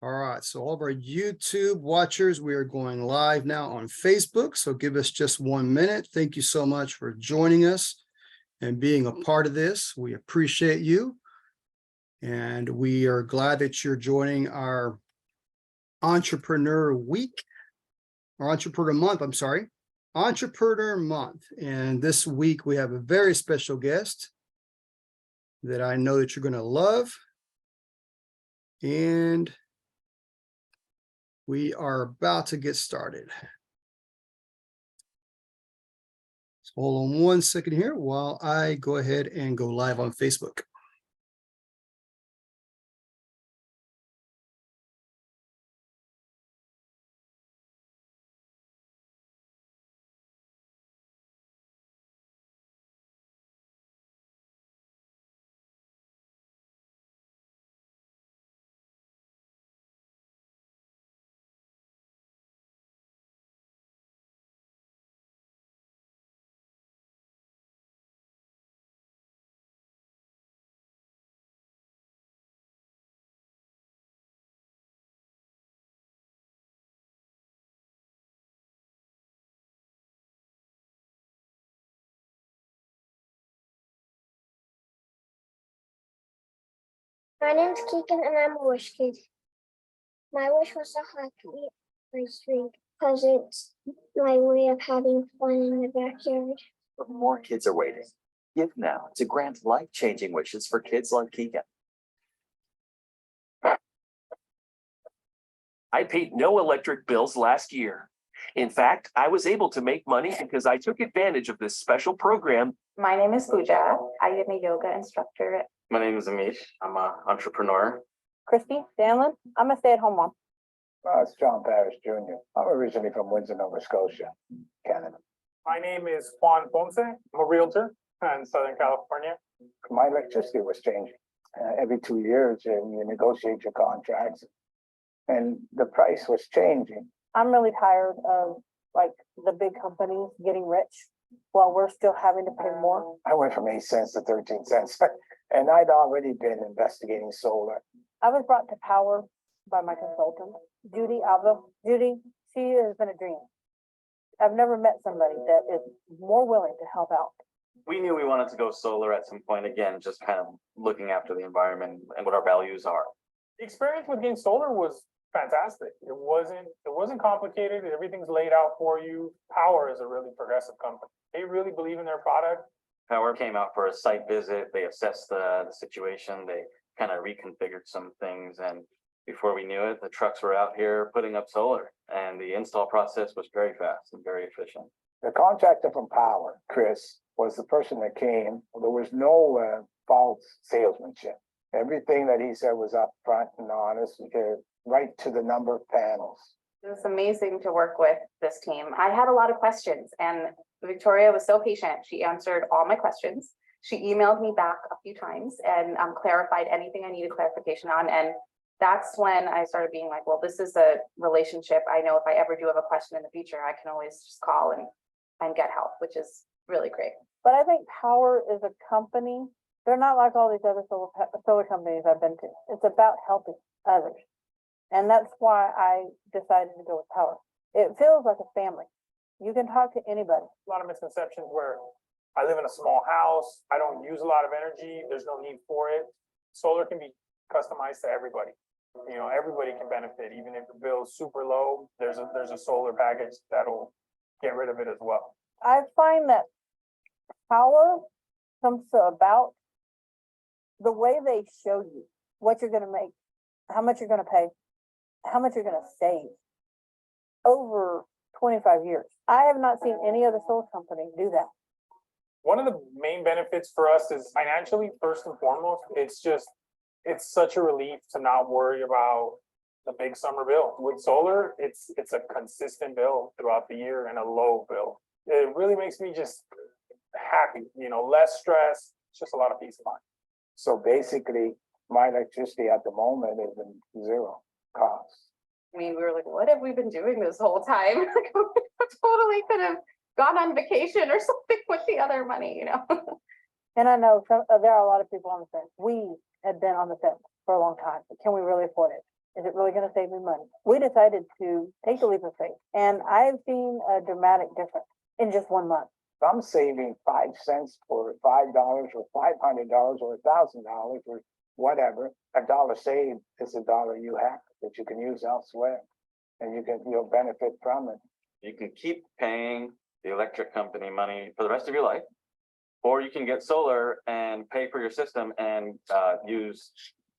All right, so all of our YouTube watchers, we are going live now on Facebook. So give us just 1 minute. Thank you so much for joining us and being a part of this. We appreciate you. And we are glad that you're joining our Entrepreneur Week, or Entrepreneur Month, I'm sorry, Entrepreneur Month. And this week we have a very special guest that I know that you're going to love. And we are about to get started. So hold on 1 second here while I go ahead and go live on Facebook. My name's Keegan and I'm a wish kid. My wish was to hockey ice rink because it's my way of having fun in the backyard. But more kids are waiting. Give now to grant life-changing wishes for kids like Keegan. I paid no electric bills last year. In fact, I was able to make money because I took advantage of this special program. My name is Pooja. I am a yoga instructor. My name is Amish. I'm an entrepreneur. Christy Danlin. I'm a stay-at-home mom. It's John Parrish Jr. I'm originally from Windsor, Nova Scotia, Canada. My name is Juan Ponce. I'm a realtor in Southern California. My electricity was changing. Every 2 years, you negotiate your contracts, and the price was changing. I'm really tired of like the big companies getting rich while we're still having to pay more. I went from 8 cents to 13 cents, and I'd already been investigating solar. I was brought to power by my consultant, Judy Alva. Judy, she has been a dream. I've never met somebody that is more willing to help out. We knew we wanted to go solar at some point, again, just kind of looking after the environment and what our values are. The experience with getting solar was fantastic. It wasn't complicated. Everything's laid out for you. Power is a really progressive company. They really believe in their product. Power came out for a site visit. They assessed the situation. They kind of reconfigured some things. And before we knew it, the trucks were out here putting up solar. And the install process was very fast and very efficient. The contractor from Power, Chris, was the person that came. There was no false salesmanship. Everything that he said was upfront and honest, right to the number of panels. It was amazing to work with this team. I had a lot of questions and Victoria was so patient. She answered all my questions. She emailed me back a few times and clarified anything I needed clarification on. And that's when I started being like, well, this is a relationship. I know if I ever do have a question in the future, I can always just call and get help, which is really great. But I think Power is a company. They're not like all these other solar companies I've been to. It's about helping others. And that's why I decided to go with Power. It feels like a family. You can talk to anybody. A lot of misconceptions where I live in a small house. I don't use a lot of energy. There's no need for it. Solar can be customized to everybody. You know, everybody can benefit. Even if the bill's super low, there's a solar package that'll get rid of it as well. I find that Power comes to about the way they show you what you're going to make, how much you're going to pay, how much you're going to save over 25 years. I have not seen any other solar company do that. One of the main benefits for us is financially, first and foremost. It's such a relief to not worry about the big summer bill. With solar, it's a consistent bill throughout the year and a low bill. It really makes me just happy, you know, less stress, just a lot of peace of mind. So basically, my electricity at the moment is in zero cost. I mean, we were like, what have we been doing this whole time? Like, we totally could have gone on vacation or something with the other money, you know? And I know there are a lot of people on the fence. We had been on the fence for a long time. Can we really afford it? is it really gonna save me money? We decided to take the leap of faith, and I've seen a dramatic difference in just 1 month. If I'm saving 5 cents or $5 or $500 or $1,000 or whatever, a dollar saved is a dollar you have that you can use elsewhere. And you'll benefit from it. You can keep paying the electric company money for the rest of your life. Or you can get solar and pay for your system and use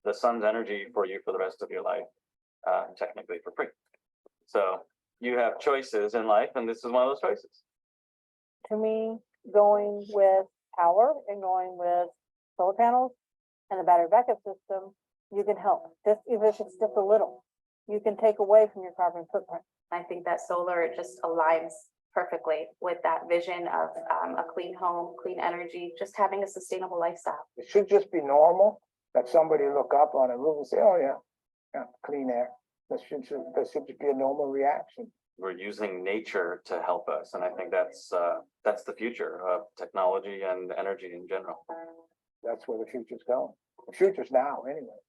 the sun's energy for you for the rest of your life, technically for free. So you have choices in life, and this is one of those choices. To me, going with power and going with solar panels and the battery backup system, you can help, just even if it's just a little. You can take away from your carbon footprint. I think that solar just aligns perfectly with that vision of a clean home, clean energy, just having a sustainable lifestyle. It should just be normal that somebody look up on a roof and say, oh yeah, clean air. That should be a normal reaction. We're using nature to help us, and I think that's the future of technology and energy in general. That's where the future's going. The future's now, anyway.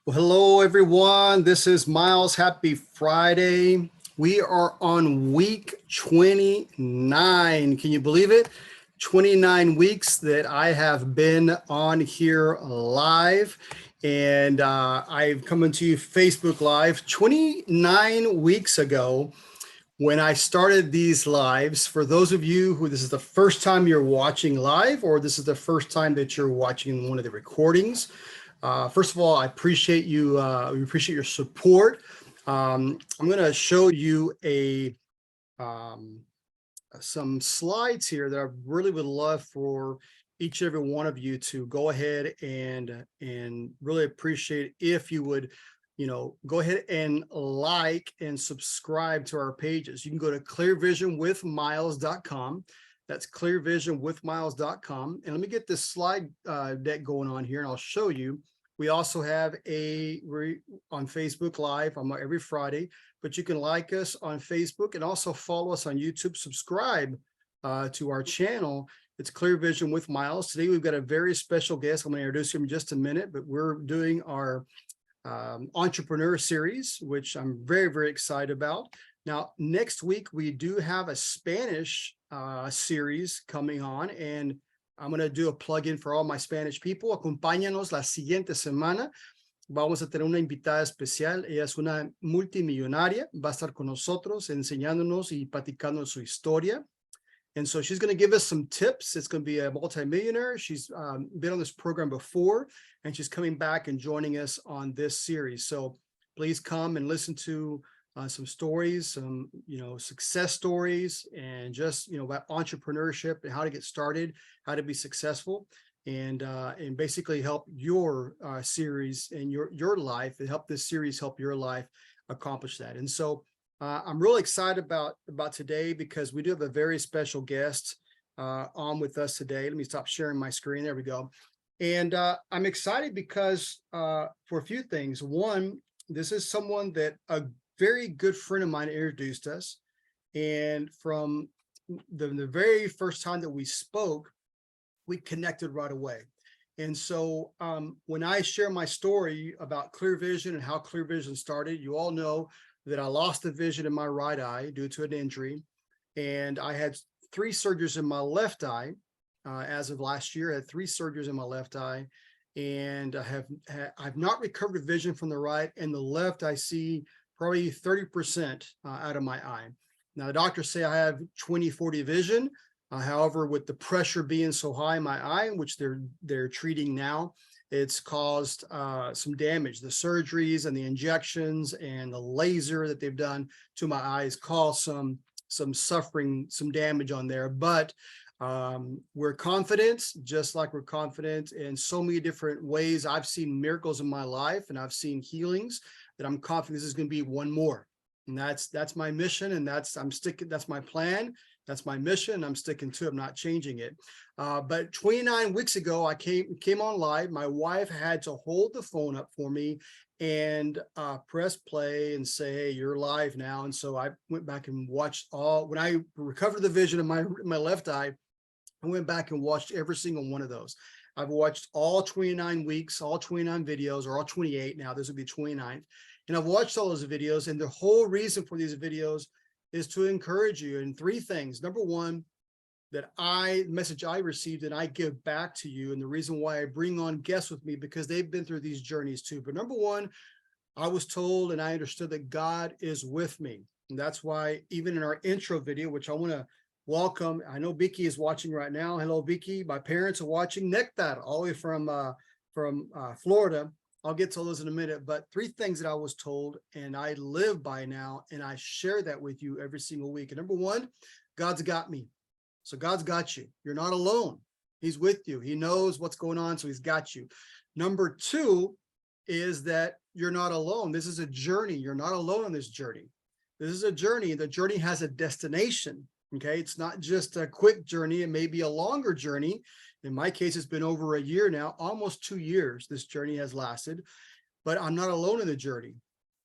Well, hello, everyone. This is Miles. Happy Friday. We are on week 29. Can you believe it? 29 weeks that I have been on here live. And I've come into you Facebook Live 29 weeks ago when I started these lives. For those of you who this is the first time you're watching live, or this is the first time that you're watching one of the recordings, first of all, I appreciate you. We appreciate your support. I'm going to show you some slides here that I really would love for each and every one of you to go ahead and really appreciate if you would, go ahead and like and subscribe to our pages. You can go to clearvisionwithmiles.com. That's clearvisionwithmiles.com. And let me get this slide deck going on here, and I'll show you. We also have on Facebook Live every Friday, but you can like us on Facebook and also follow us on YouTube. Subscribe to our channel. It's Clear Vision with Miles. Today, we've got a very special guest. I'm going to introduce him in just a minute, but we're doing our entrepreneur series, which I'm very, very excited about. Now, next week, we do have a Spanish series coming on, and I'm going to do a plug-in for all my Spanish people. Acompáñanos la siguiente semana. Vamos a tener una invitada especial. Ella es una multimillonaria. Va a estar con nosotros enseñándonos y platicando su historia. And so she's going to give us some tips. It's going to be a multimillionaire. She's been on this program before, and she's coming back and joining us on this series. So please come and listen to some stories, some, success stories, and just, about entrepreneurship and how to get started, how to be successful, and basically help your series and your life, and help this series help your life accomplish that. And so I'm really excited about today, because we do have a very special guest on with us today. Let me stop sharing my screen. There we go. And I'm excited because for a few things. One, this is someone that a very good friend of mine introduced us. And from the very first time that we spoke, we connected right away. And so when I share my story about clear vision and how clear vision started, you all know that I lost the vision in my right eye due to an injury. And I had 3 surgeries in my left eye. As of last year, I had 3 surgeries in my left eye. And I've not recovered vision from the right, and the left I see probably 30% out of my eye. Now the doctors say I have 20/40 vision. However, with the pressure being so high in my eye, which they're treating now, it's caused some damage. The surgeries and the injections and the laser that they've done to my eyes caused some suffering, some damage on there. But we're confident, just like we're confident in so many different ways. I've seen miracles in my life, and I've seen healings, that I'm confident this is going to be one more. And that's my mission, and that's my plan. That's my mission. I'm sticking to it. I'm not changing it. But 29 weeks ago, I came on live. My wife had to hold the phone up for me and press play and say, "Hey, you're live now." And so I went back and watched when I recovered the vision of my left eye, I went back and watched every single one of those. I've watched all 29 weeks, all 29 videos, or all 28 now. This will be 29th. And I've watched all those videos. And the whole reason for these videos is to encourage you in 3 things. Number one, message I received and I give back to you. And the reason why I bring on guests with me, because they've been through these journeys too. But number one, I was told and I understood that God is with me. And that's why even in our intro video, which I want to welcome, I know Vicky is watching right now. Hello, Vicky. My parents are watching. Nectar, all the way from Florida. I'll get to those in a minute, but 3 things that I was told and I live by now, and I share that with you every single week. And number one, God's got me. So God's got you. You're not alone. He's with you. He knows what's going on, so he's got you. Number 2 is that you're not alone. This is a journey. You're not alone on this journey. This is a journey. The journey has a destination. Okay, it's not just a quick journey. It may be a longer journey. In my case, it's been over a year now, almost 2 years this journey has lasted, but I'm not alone in the journey.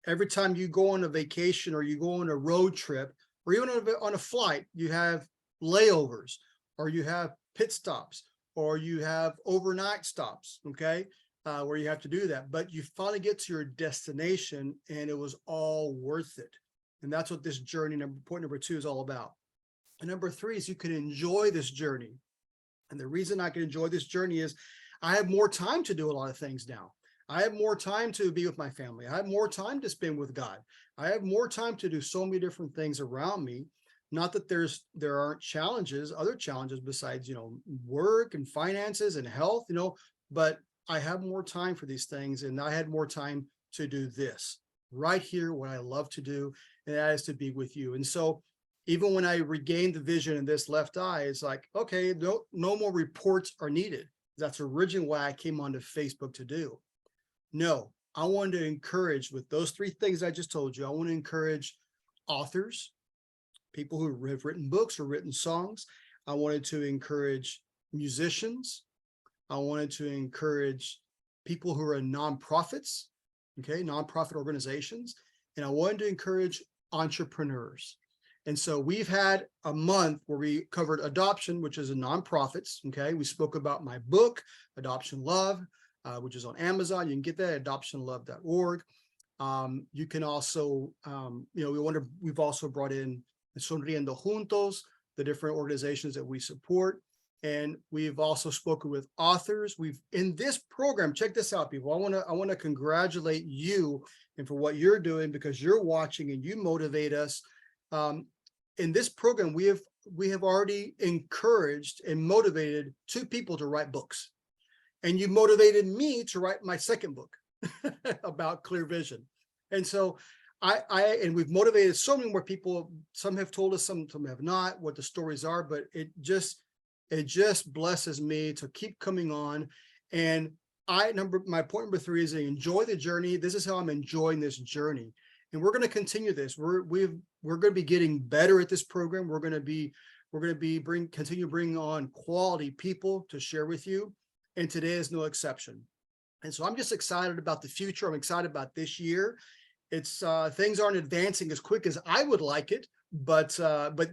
Every time you go on a vacation or you go on a road trip or even on a flight, you have layovers or you have pit stops or you have overnight stops, okay, where you have to do that. But you finally get to your destination and it was all worth it. And that's what this journey, point number 2, is all about. And number 3 is you can enjoy this journey. And the reason I can enjoy this journey is I have more time to do a lot of things now. I have more time to be with my family. I have more time to spend with God. I have more time to do so many different things around me. Not that there aren't challenges, other challenges besides, work and finances and health, but I have more time for these things. And I had more time to do this right here, what I love to do, and that is to be with you. And so even when I regained the vision in this left eye, it's like, okay, no more reports are needed. That's originally why I came onto Facebook to do. No, I wanted to encourage, with those 3 things I just told you, I want to encourage authors, people who have written books or written songs. I wanted to encourage musicians. I wanted to encourage people who are in nonprofits, okay, nonprofit organizations. And I wanted to encourage entrepreneurs. And so we've had a month where we covered adoption, which is a nonprofits. Okay, we spoke about my book, Adoption Love, which is on Amazon. You can get that at adoptionlove.org. You can also, we've also brought in Sonriendo Juntos, the different organizations that we support. And we've also spoken with authors. In this program, check this out, people. I want to congratulate you and for what you're doing, because you're watching and you motivate us. In this program, we have already encouraged and motivated 2 people to write books. And you motivated me to write my second book about clear vision. And so and we've motivated so many more people. Some have told us, some have not, what the stories are, but it just blesses me to keep coming on. And my point number 3 is to enjoy the journey. This is how I'm enjoying this journey. And we're going to continue this. We're going to be getting better at this program. We're going to continue bringing on quality people to share with you. And today is no exception. And so I'm just excited about the future. I'm excited about this year. It's things aren't advancing as quick as I would like it, but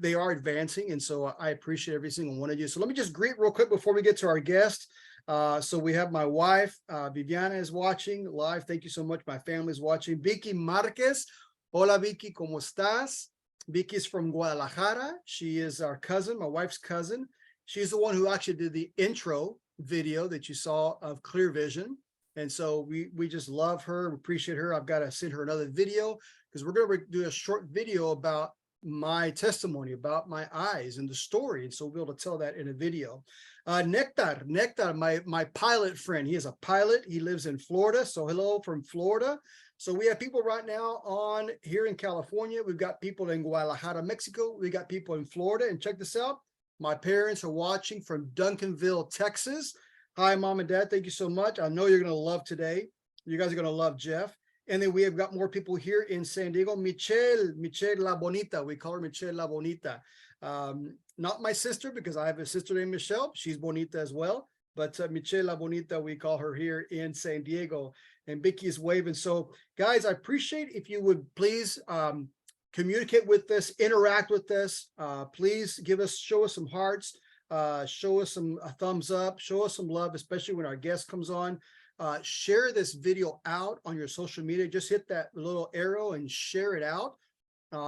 they are advancing. And so I appreciate every single one of you. So let me just greet real quick before we get to our guest. So we have my wife, Viviana is watching live. Thank you so much. My family is watching. Vicky Marquez. Hola, Vicky, ¿cómo estás? Vicky is from Guadalajara. She is our cousin, my wife's cousin. She's the one who actually did the intro video that you saw of Clear Vision. And so we just love her, appreciate her. I've got to send her another video because we're going to do a short video about my testimony, about my eyes and the story. And so we'll be able to tell that in a video. Nectar, my pilot friend. He is a pilot. He lives in Florida. So hello from Florida. So we have people right now on here in California. We've got people in Guadalajara, Mexico. We got people in Florida. And check this out. My parents are watching from Duncanville, Texas. Hi, Mom and Dad. Thank you so much. I know you're going to love today. You guys are going to love Geoff. And then we have got more people here in San Diego. Michelle La Bonita. We call her Michelle La Bonita. Not my sister, because I have a sister named Michelle. She's Bonita as well. But Michelle La Bonita, we call her here in San Diego. And Vicky is waving. So, guys, I appreciate if you would please communicate with us, interact with us. Please show us some hearts. Show us a thumbs up, show us some love, especially when our guest comes on. Share this video out on your social media. Just hit that little arrow and share it out.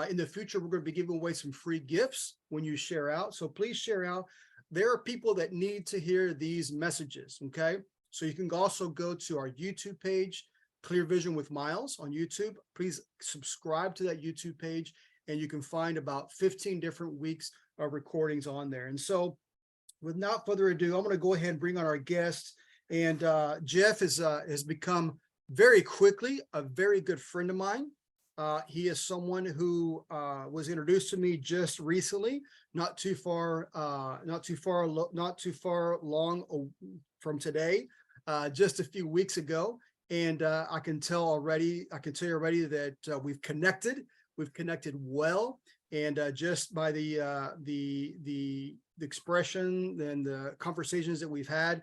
In the future, we're going to be giving away some free gifts when you share out. So please share out. There are people that need to hear these messages. Okay. So you can also go to our YouTube page, Clear Vision with Miles on YouTube. Please subscribe to that YouTube page and you can find about 15 different weeks of recordings on there. And so without further ado, I'm going to go ahead and bring on our guest. And Geoff has become very quickly a very good friend of mine. He is someone who was introduced to me just recently, not too far long from today, just a few weeks ago. And I can tell you already that we've connected well. And just by the expression and the conversations that we've had,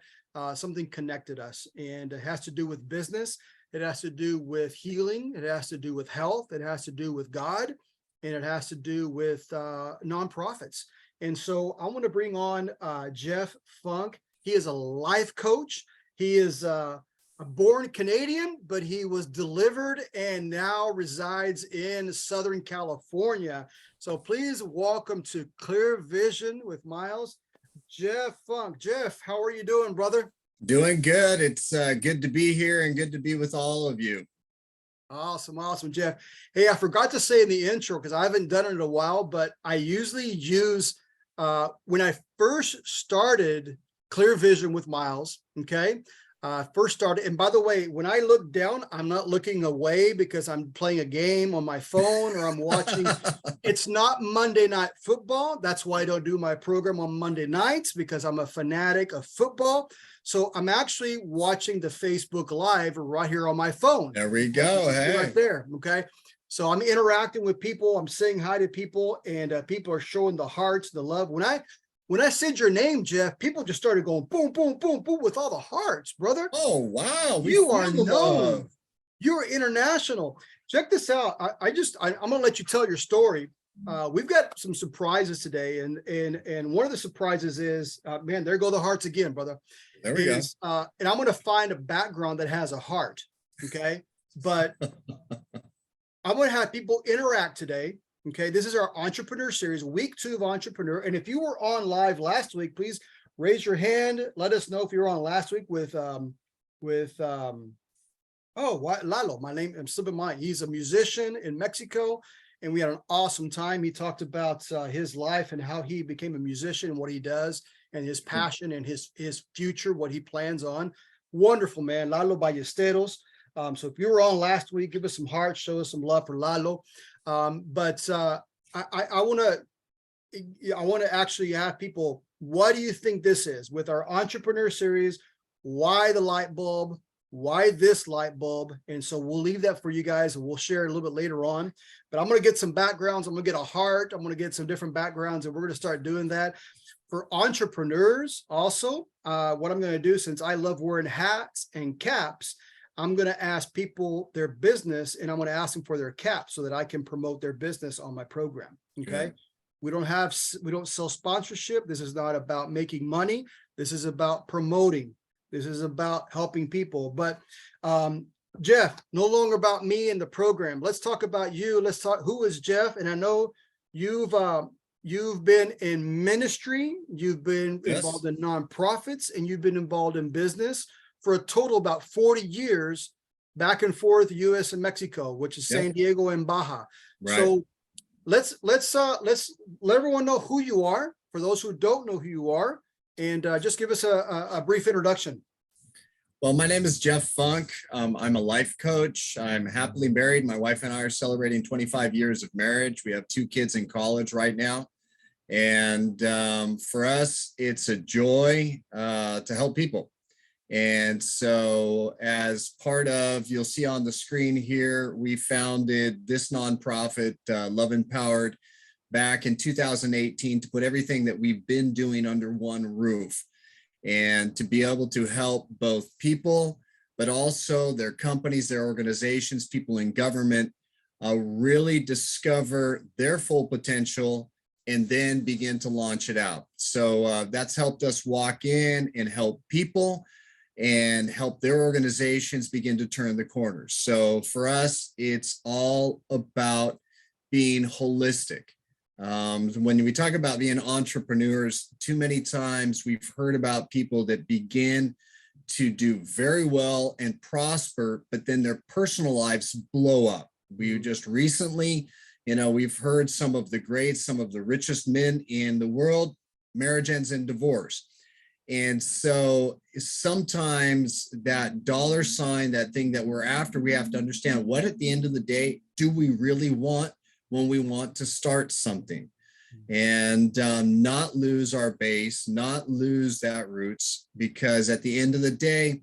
something connected us, and it has to do with business. It has to do with healing. It has to do with health. It has to do with God, and it has to do with nonprofits. And so I want to bring on Geoff Funk. He is a life coach. He is a born Canadian, but he was delivered and now resides in Southern California. So please welcome to Clear Vision with Miles, Geoff Funk. Geoff, how are you doing, brother? Doing good. It's good to be here and good to be with all of you. Awesome, Geoff. Hey, I forgot to say in the intro, because I haven't done it in a while, but I usually use, when I first started Clear Vision with Miles, okay? First started, and by the way, when I look down, I'm not looking away because I'm playing a game on my phone or I'm watching. It's not Monday Night Football. That's why I don't do my program on Monday nights, because I'm a fanatic of football. So I'm actually watching the Facebook Live right here on my phone. There we go. Hey, right there. Okay. So I'm interacting with people. I'm saying hi to people, and people are showing the hearts, the love. When I said your name, Geoff, people just started going boom, boom, boom, boom with all the hearts, brother. Oh, wow. You are known. You're international. Check this out. I'm going to let you tell your story. We've got some surprises today. And one of the surprises is, man, there go the hearts again, brother. There we go. And I'm going to find a background that has a heart. Okay. But I'm going to have people interact today. Okay, this is our Entrepreneur Series, week 2 of Entrepreneur. And if you were on live last week, please raise your hand. Let us know if you were on last week with Lalo. My name, I'm slipping mine. He's a musician in Mexico, and we had an awesome time. He talked about his life and how he became a musician and what he does, and his passion and his future, what he plans on. Wonderful, man. Lalo Ballesteros. So if you were on last week, give us some hearts, show us some love for Lalo. But I want to actually have people, what do you think this is with our Entrepreneur Series? Why the light bulb? why this light bulb? And so we'll leave that for you guys and we'll share it a little bit later on. But I'm going to get some backgrounds. I'm going to get a heart. I'm going to get some different backgrounds, and we're going to start doing that. For entrepreneurs also, what I'm going to do, since I love wearing hats and caps, I'm going to ask people their business, and I'm going to ask them for their cap so that I can promote their business on my program. Okay. We don't sell sponsorship. This is not about making money. This is about promoting. This is about helping people. But Geoff, no longer about me and the program. Let's talk about you. Let's talk, who is Geoff? And I know you've been in ministry, you've been involved in nonprofits, and you've been involved in business for a total about 40 years, back and forth, US and Mexico, which is San Diego and Baja. Right. So let's let everyone know who you are, for those who don't know who you are, and just give us a brief introduction. Well, my name is Geoff Funk. I'm a life coach. I'm happily married. My wife and I are celebrating 25 years of marriage. We have 2 kids in college right now. And for us, it's a joy to help people. And so as part of, you'll see on the screen here, we founded this nonprofit, Love Empowered, back in 2018 to put everything that we've been doing under one roof, and to be able to help both people, but also their companies, their organizations, people in government, really discover their full potential and then begin to launch it out. So that's helped us walk in and help people and help their organizations begin to turn the corners. So for us, it's all about being holistic. When we talk about being entrepreneurs, too many times we've heard about people that begin to do very well and prosper, but then their personal lives blow up. We just recently, we've heard some of the greats, some of the richest men in the world, marriage ends in divorce. And so sometimes that dollar sign, that thing that we're after, we have to understand what at the end of the day do we really want when we want to start something, and not lose our base, not lose that roots, because at the end of the day,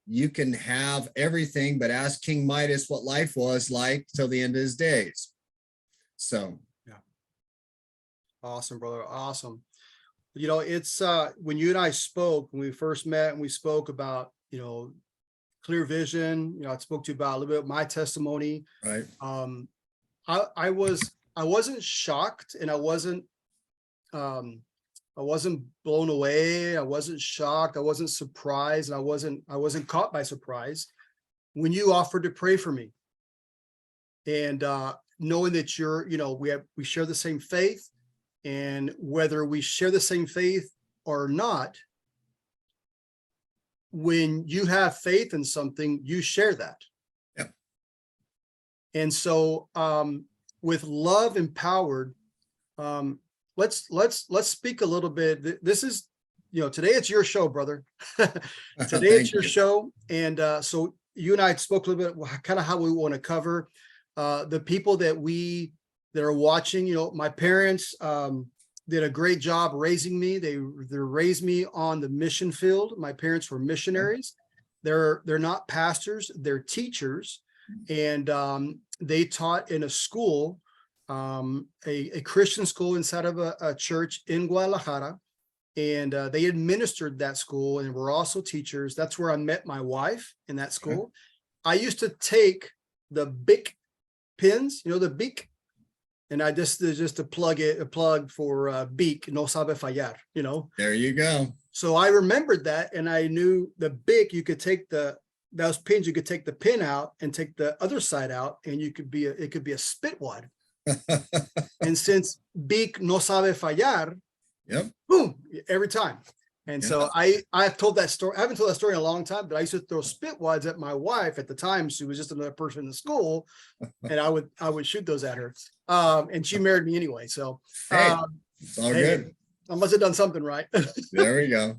you can have everything, but ask King Midas what life was like till the end of his days. So. Yeah. Awesome, brother. Awesome. It's when you and I spoke, when we first met and we spoke about, clear vision, I spoke to you about a little bit of my testimony. Right. I wasn't shocked, and I wasn't blown away. I wasn't shocked. I wasn't surprised. And I wasn't caught by surprise when you offered to pray for me. And knowing that we share the same faith, and whether we share the same faith or not, when you have faith in something, you share that. Yep. And so with Love Empowered, let's speak a little bit. This is, today it's your show, brother. Today it's your show. And so you and I spoke a little bit kind of how we want to cover the people that are watching. My parents did a great job raising me. They raised me on the mission field. My parents were missionaries. They're not pastors, they're teachers. And they taught in a school, a Christian school inside of a church in Guadalajara. And they administered that school and were also teachers. That's where I met my wife, in that school. I used to take the Bic pins, the Bic, and I just to plug for Bic, no sabe fallar, There you go. So I remembered that, and I knew the Bic, you could take those pins, you could take the pin out and take the other side out, and it could be a spit wad. And since Bic no sabe fallar, yep, boom, every time. And so I've told that story. I haven't told that story in a long time, but I used to throw spit wads at my wife. At the time, she was just another person in the school, and I would shoot those at her. And she married me anyway. So it's all good. I must have done something right. There we go.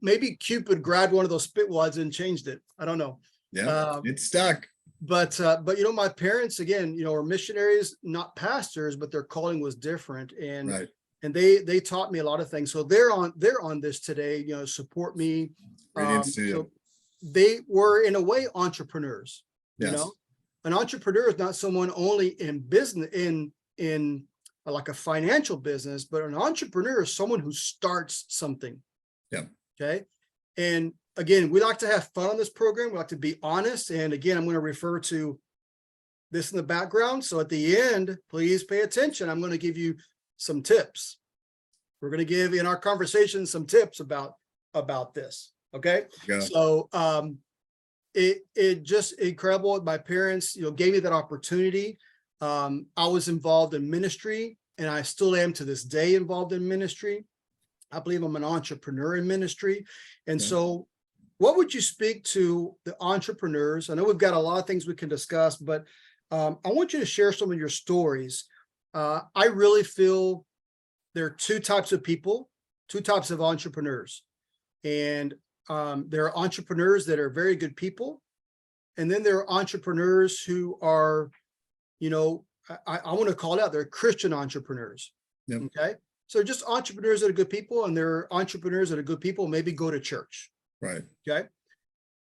Maybe Cupid grabbed one of those spit wads and changed it. I don't know. Yeah, it's stuck. But my parents, again, were missionaries, not pastors, but their calling was different. And right. And they taught me a lot of things. So they're on this today, support me. they were in a way entrepreneurs, you Yes. know? An entrepreneur is not someone only in business, in like a financial business, but an entrepreneur is someone who starts something. Yeah. Okay. And again, we like to have fun on this program. We like to be honest. And again, I'm going to refer to this in the background. So at the end, please pay attention. I'm going to give you some tips. We're going to give in our conversation some tips about this. Okay. Yeah. So it just incredible. My parents, gave me that opportunity. I was involved in ministry, and I still am to this day involved in ministry. I believe I'm an entrepreneur in ministry. And Yeah. so what would you speak to the entrepreneurs? I know we've got a lot of things we can discuss, but I want you to share some of your stories. I really feel there are two types of people, two types of entrepreneurs. And there are entrepreneurs that are very good people. And then there are entrepreneurs who are, I want to call it out, they're Christian entrepreneurs. Yep. Okay. So just entrepreneurs that are good people, and there are entrepreneurs that are good people, maybe go to church. Right. Okay.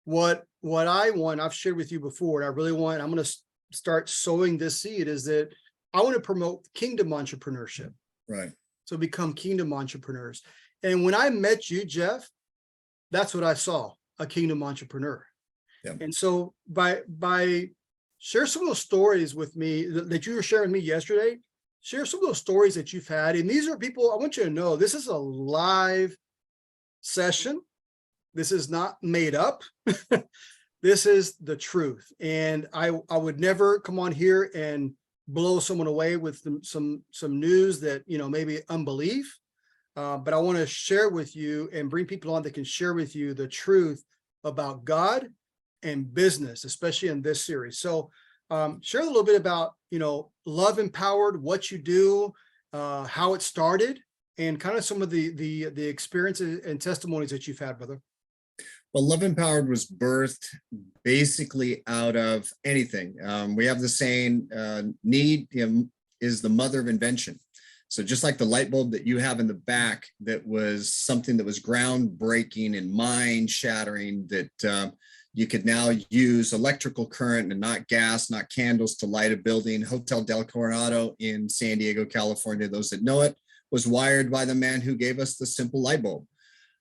What I want, I've shared with you before, and I really want, I'm going to start sowing this seed, is that I want to promote kingdom entrepreneurship. Right. So become kingdom entrepreneurs. And when I met you, Geoff, that's what I saw, a kingdom entrepreneur. Yeah. And so by share some of those stories with me that you were sharing with me yesterday. Share some of those stories that you've had. And these are people, I want you to know, this is a live session. This is not made up. This is the truth. And I would never come on here and blow someone away with some news that, maybe unbelief. But I want to share with you and bring people on that can share with you the truth about God and business, especially in this series. So share a little bit about, Love Empowered, what you do, how it started, and kind of some of the experiences and testimonies that you've had, brother. Well, Love Empowered was birthed basically out of anything. We have the saying, need is the mother of invention. So just like the light bulb that you have in the back, that was something that was groundbreaking and mind shattering, that you could now use electrical current and not gas, not candles to light a building. Hotel Del Coronado in San Diego, California, those that know it, was wired by the man who gave us the simple light bulb.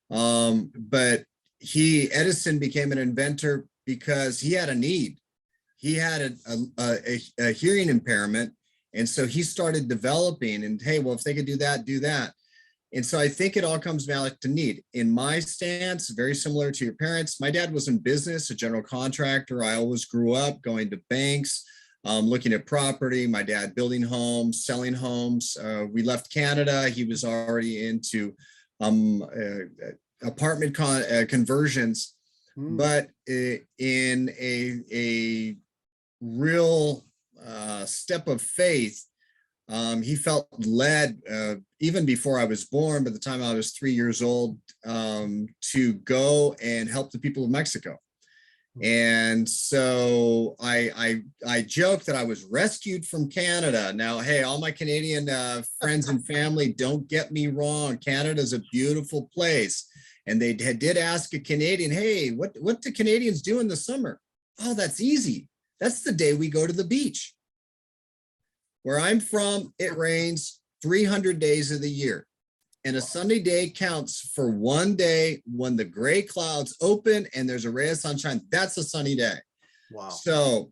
But Edison became an inventor because he had a need. He had a hearing impairment. And so he started developing, and hey, well, if they could do that, do that. And so I think it all comes back to need. In my stance, very similar to your parents, my dad was in business, a general contractor. I always grew up going to banks, looking at property, my dad building homes, selling homes. We left Canada. He was already into apartment conversions, but in a real step of faith, he felt led, even before I was born, by the time I was 3 years old, to go and help the people of Mexico. And so I joke that I was rescued from Canada. Now, hey, all my Canadian friends and family, don't get me wrong. Canada is a beautiful place. And they did ask a Canadian, hey, what do Canadians do in the summer? Oh, that's easy. That's the day we go to the beach. Where I'm from, it rains 300 days of the year. And a sunny day counts for one day when the gray clouds open and there's a ray of sunshine. That's a sunny day. Wow. So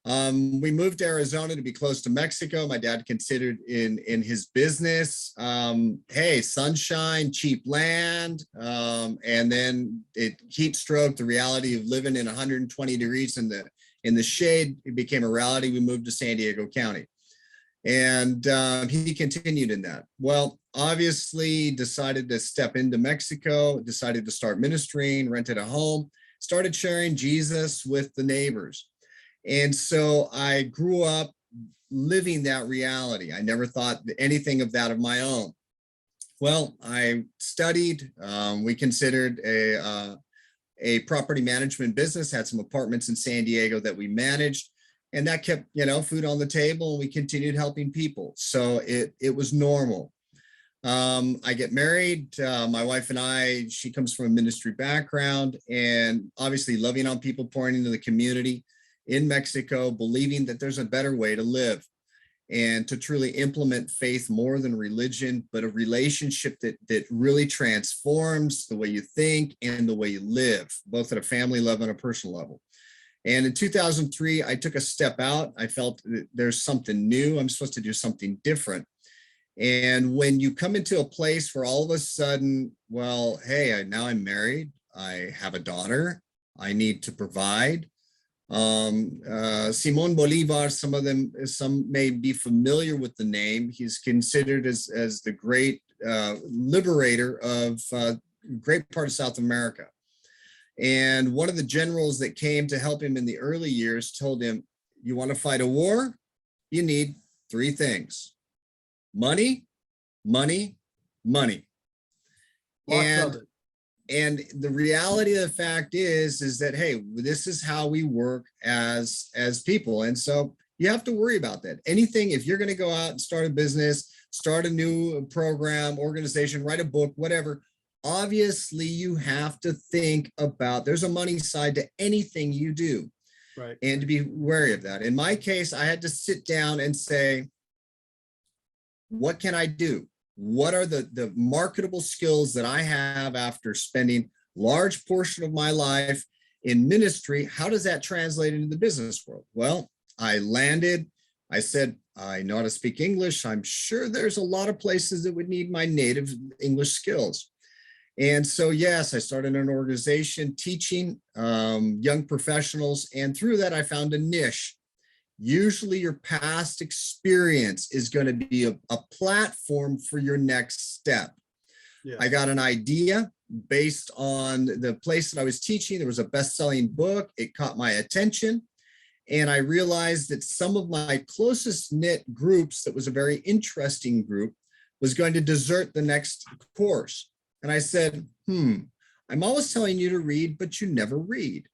we moved to Arizona to be close to Mexico. My dad considered in his business, hey, sunshine, cheap land, and then heat stroke, the reality of living in 120 degrees in the shade, it became a reality. We moved to San Diego County. And he continued in that. Well, obviously decided to step into Mexico, decided to start ministering, rented a home, started sharing Jesus with the neighbors. And so I grew up living that reality. I never thought anything of that of my own. Well, I studied, we considered a property management business, had some apartments in San Diego that we managed. And that kept, food on the table, and we continued helping people. So it was normal. I get married. My wife and I, she comes from a ministry background and obviously loving on people, pouring into the community in Mexico, believing that there's a better way to live and to truly implement faith more than religion, but a relationship that really transforms the way you think and the way you live, both at a family level and a personal level. And in 2003, I took a step out. I felt that there's something new. I'm supposed to do something different. And when you come into a place where all of a sudden, well, hey, now I'm married, I have a daughter, I need to provide. Simon Bolivar, some may be familiar with the name. He's considered as the great liberator of great part of South America. And one of the generals that came to help him in the early years told him, you want to fight a war? You need three things: money, money, money. Lots of it. And the reality of the fact is that, hey, this is how we work as people. And so you have to worry about that. Anything, if you're going to go out and start a business, start a new program, organization, write a book, whatever, obviously you have to think about, there's a money side to anything you do. Right. And to be wary of that. In my case, I had to sit down and say, what can I do? What are the marketable skills that I have after spending large portion of my life in ministry? How does that translate into the business world? Well, I said, I know how to speak English. I'm sure there's a lot of places that would need my native English skills. And so, yes, I started an organization teaching young professionals. And through that, I found a niche. Usually your past experience is going to be a platform for your next step. Yeah. I got an idea based on the place that I was teaching. There was a best-selling book. It caught my attention. And I realized that some of my closest knit groups, that was a very interesting group, was going to desert the next course. And I said, I'm always telling you to read, but you never read.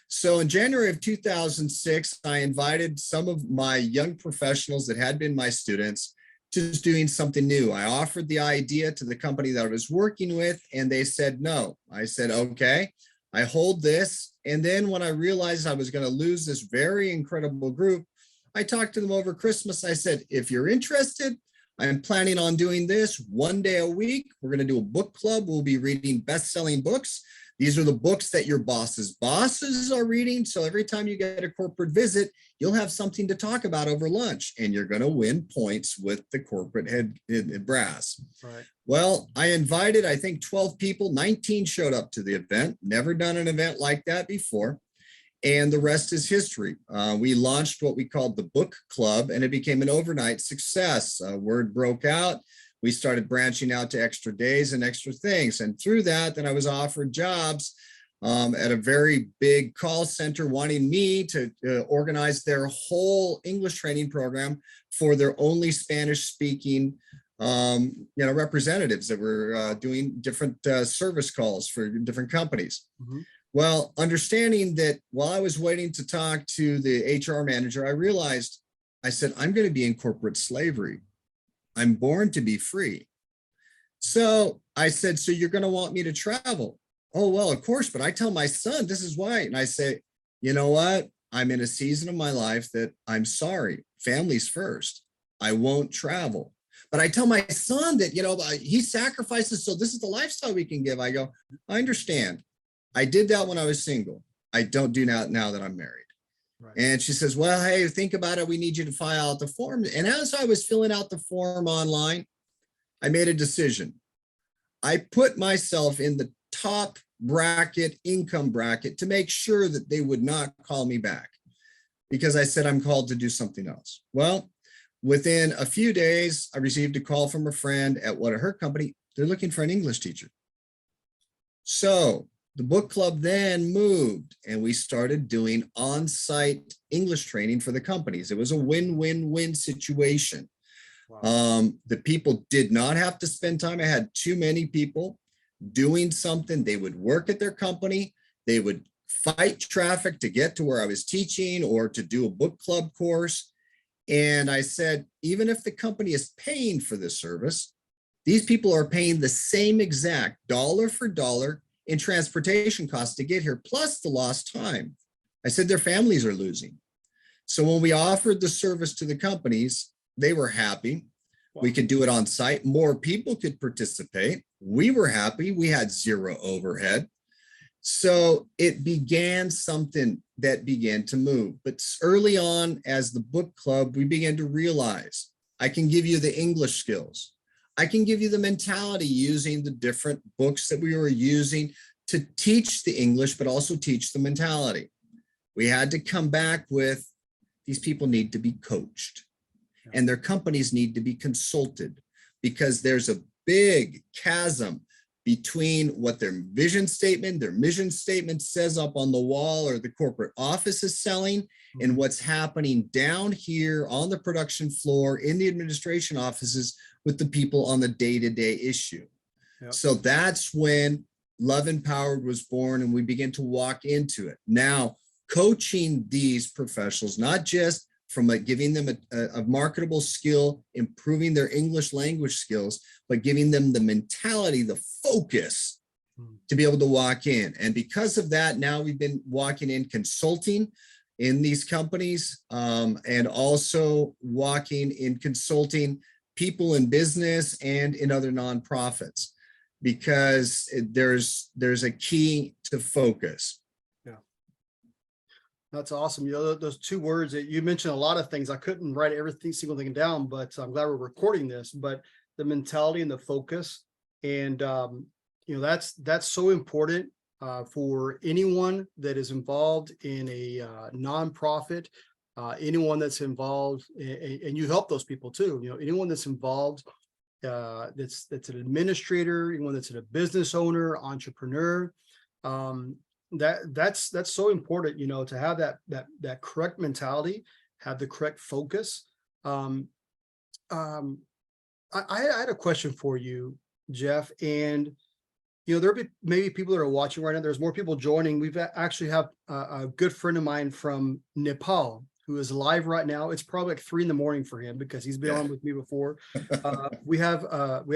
So in January of 2006, I invited some of my young professionals that had been my students to doing something new. I offered the idea to the company that I was working with, and they said no. I said, okay, I hold this. And then when I realized I was going to lose this very incredible group, I talked to them over Christmas. I said, if you're interested, I'm planning on doing this one day a week. We're going to do a book club. We'll be reading best-selling books. These are the books that your bosses are reading. So every time you get a corporate visit, you'll have something to talk about over lunch, and you're going to win points with the corporate head brass. Right. Well, I invited, I think 12 people, 19 showed up to the event. Never done an event like that before. And the rest is history. We launched what we called the book club, and it became an overnight success. Word broke out. We started branching out to extra days and extra things. And through that, then I was offered jobs at a very big call center wanting me to organize their whole English training program for their only Spanish speaking representatives that were doing different service calls for different companies. Mm-hmm. Well, understanding that while I was waiting to talk to the HR manager, I realized, I said, I'm going to be in corporate slavery. I'm born to be free. So I said, so you're going to want me to travel? Oh, well, of course, but I tell my son, this is why. And I say, you know what? I'm in a season of my life that I'm sorry, family's first. I won't travel. But I tell my son that, he sacrifices, so this is the lifestyle we can give. I go, I understand. I did that when I was single. I don't do that now that I'm married. Right. And she says, well, hey, think about it. We need you to fill out the form. And as I was filling out the form online, I made a decision. I put myself in the top bracket, income bracket, to make sure that they would not call me back, because I said I'm called to do something else. Well, within a few days, I received a call from a friend at her company. They're looking for an English teacher. So the book club then moved, and we started doing on-site English training for the companies. It was a win-win-win situation. Wow. The people did not have to spend time. I had too many people doing something. They would work at their company. They would fight traffic to get to where I was teaching or to do a book club course. And I said, even if the company is paying for this service, These people are paying the same exact dollar for dollar in transportation costs to get here, plus the lost time. I said their families are losing. So when we offered the service to the companies, they were happy. We could do it on site. More people could participate. We were happy. We had zero overhead. So it began something that began to move. But early on, as the book club, we began to realize I can give you the English skills. I can give you the mentality using the different books that we were using to teach the English, but also teach the mentality. We had to come back with these people need to be coached and their companies need to be consulted, because there's a big chasm between what their vision statement, their mission statement says up on the wall or the corporate office is selling, and what's happening down here on the production floor in the administration offices with the people on the day-to-day issue. Yep. So that's when Love Empowered was born, and we began to walk into it. Now, coaching these professionals, not just from giving them a marketable skill, improving their English language skills, but giving them the mentality, the focus to be able to walk in. And because of that, now we've been walking in consulting in these companies, and also walking in consulting people in business and in other nonprofits, because there's a key to focus. That's awesome. You know, those two words that you mentioned, a lot of things. I couldn't write everything, single thing down, but I'm glad we're recording this. But the mentality and the focus, and you know, that's so important for anyone that is involved in a nonprofit, anyone that's involved, and you help those people too. You know, anyone that's involved, that's an administrator, anyone that's a business owner, entrepreneur. That's so important, you know, to have that correct mentality, have the correct focus. I had a question for you, Geoff, and you know, there'll be maybe people that are watching right now. There's more people joining. We've actually have a good friend of mine from Nepal who is live right now. It's probably like 3 a.m. for him because he's been on with me before. We have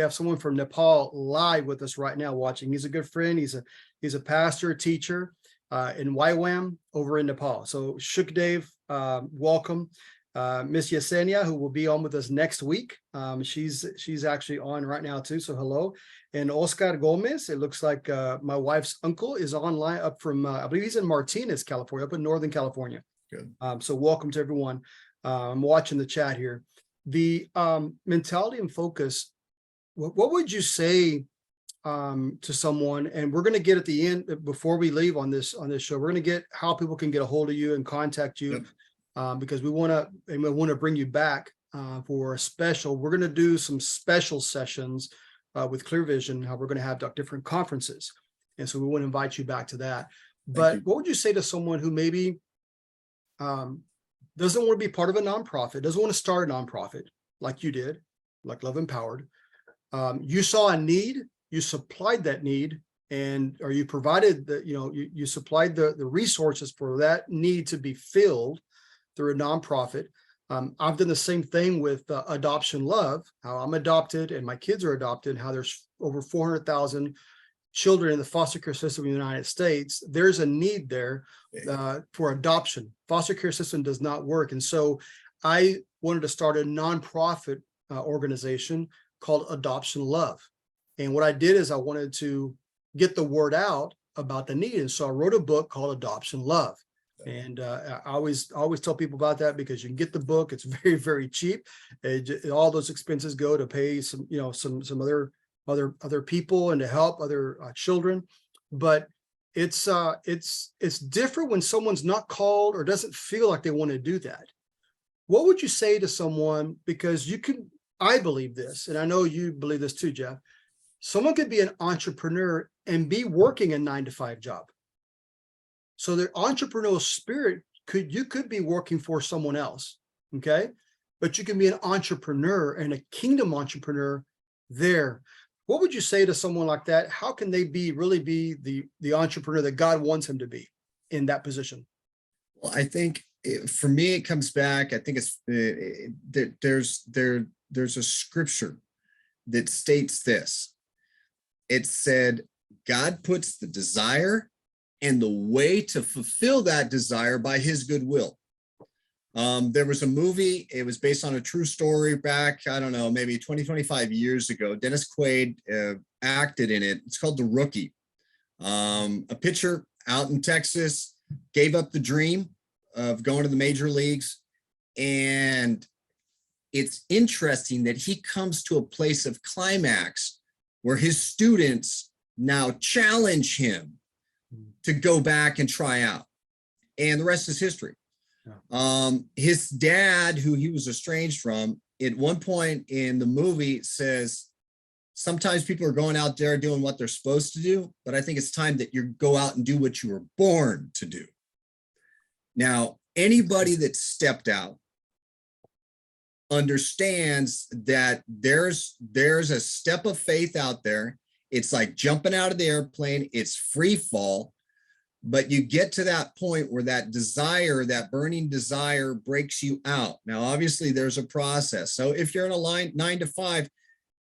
someone from Nepal live with us right now watching. He's a good friend. He's a pastor, teacher in YWAM over in Nepal. So Shukdev, welcome. Miss Yesenia, who will be on with us next week. She's actually on right now too. So hello. And Oscar Gomez, it looks like my wife's uncle is online up from, I believe he's in Martinez, California, up in Northern California. Good. So welcome to everyone. I'm watching the chat here. The mentality and focus, what would you say to someone? And we're going to get at the end, before we leave on this show, we're going to get how people can get a hold of you and contact you. Yep. Because we want to bring you back for a special. We're going to do some special sessions with Clear Vision, how we're going to have different conferences. And so we want to invite you back to that. But what would you say to someone who maybe doesn't want to be part of a nonprofit, doesn't want to start a nonprofit like you did, like Love Empowered? You saw a need, you supplied that need, or you provided you supplied the resources for that need to be filled through a nonprofit. I've done the same thing with Adoption Love, how I'm adopted and my kids are adopted, how there's over 400,000 children in the foster care system in the United States. There's a need there for adoption. Foster care system does not work. And so I wanted to start a nonprofit organization called Adoption Love. And what I did is I wanted to get the word out about the need. And so I wrote a book called Adoption Love. And I always tell people about that because you can get the book. It's very, very cheap. All those expenses go to pay some other people and to help other children. But it's different when someone's not called or doesn't feel like they want to do that. What would you say to someone? Because I believe this, and I know you believe this too, Geoff. Someone could be an entrepreneur and be working a 9-to-5 job. So the entrepreneurial spirit you could be working for someone else, okay? But you can be an entrepreneur and a kingdom entrepreneur there. What would you say to someone like that? How can they really be the entrepreneur that God wants him to be in that position? Well, I think for me, it comes back. I think it's there's a scripture that states this. It said, God puts the desire and the way to fulfill that desire by his goodwill. There was a movie, it was based on a true story back, I don't know, maybe 20, 25 years ago. Dennis Quaid acted in it. It's called The Rookie. A pitcher out in Texas gave up the dream of going to the major leagues. And it's interesting that he comes to a place of climax where his students now challenge him to go back and try out. And the rest is history. His dad, who he was estranged from, at one point in the movie says, sometimes people are going out there doing what they're supposed to do, but I think it's time that you go out and do what you were born to do. Now, anybody that stepped out understands that there's a step of faith out there. It's like jumping out of the airplane. It's free fall. But you get to that point where that desire, that burning desire breaks you out. Now, obviously, there's a process. So if you're in a line 9 to 5,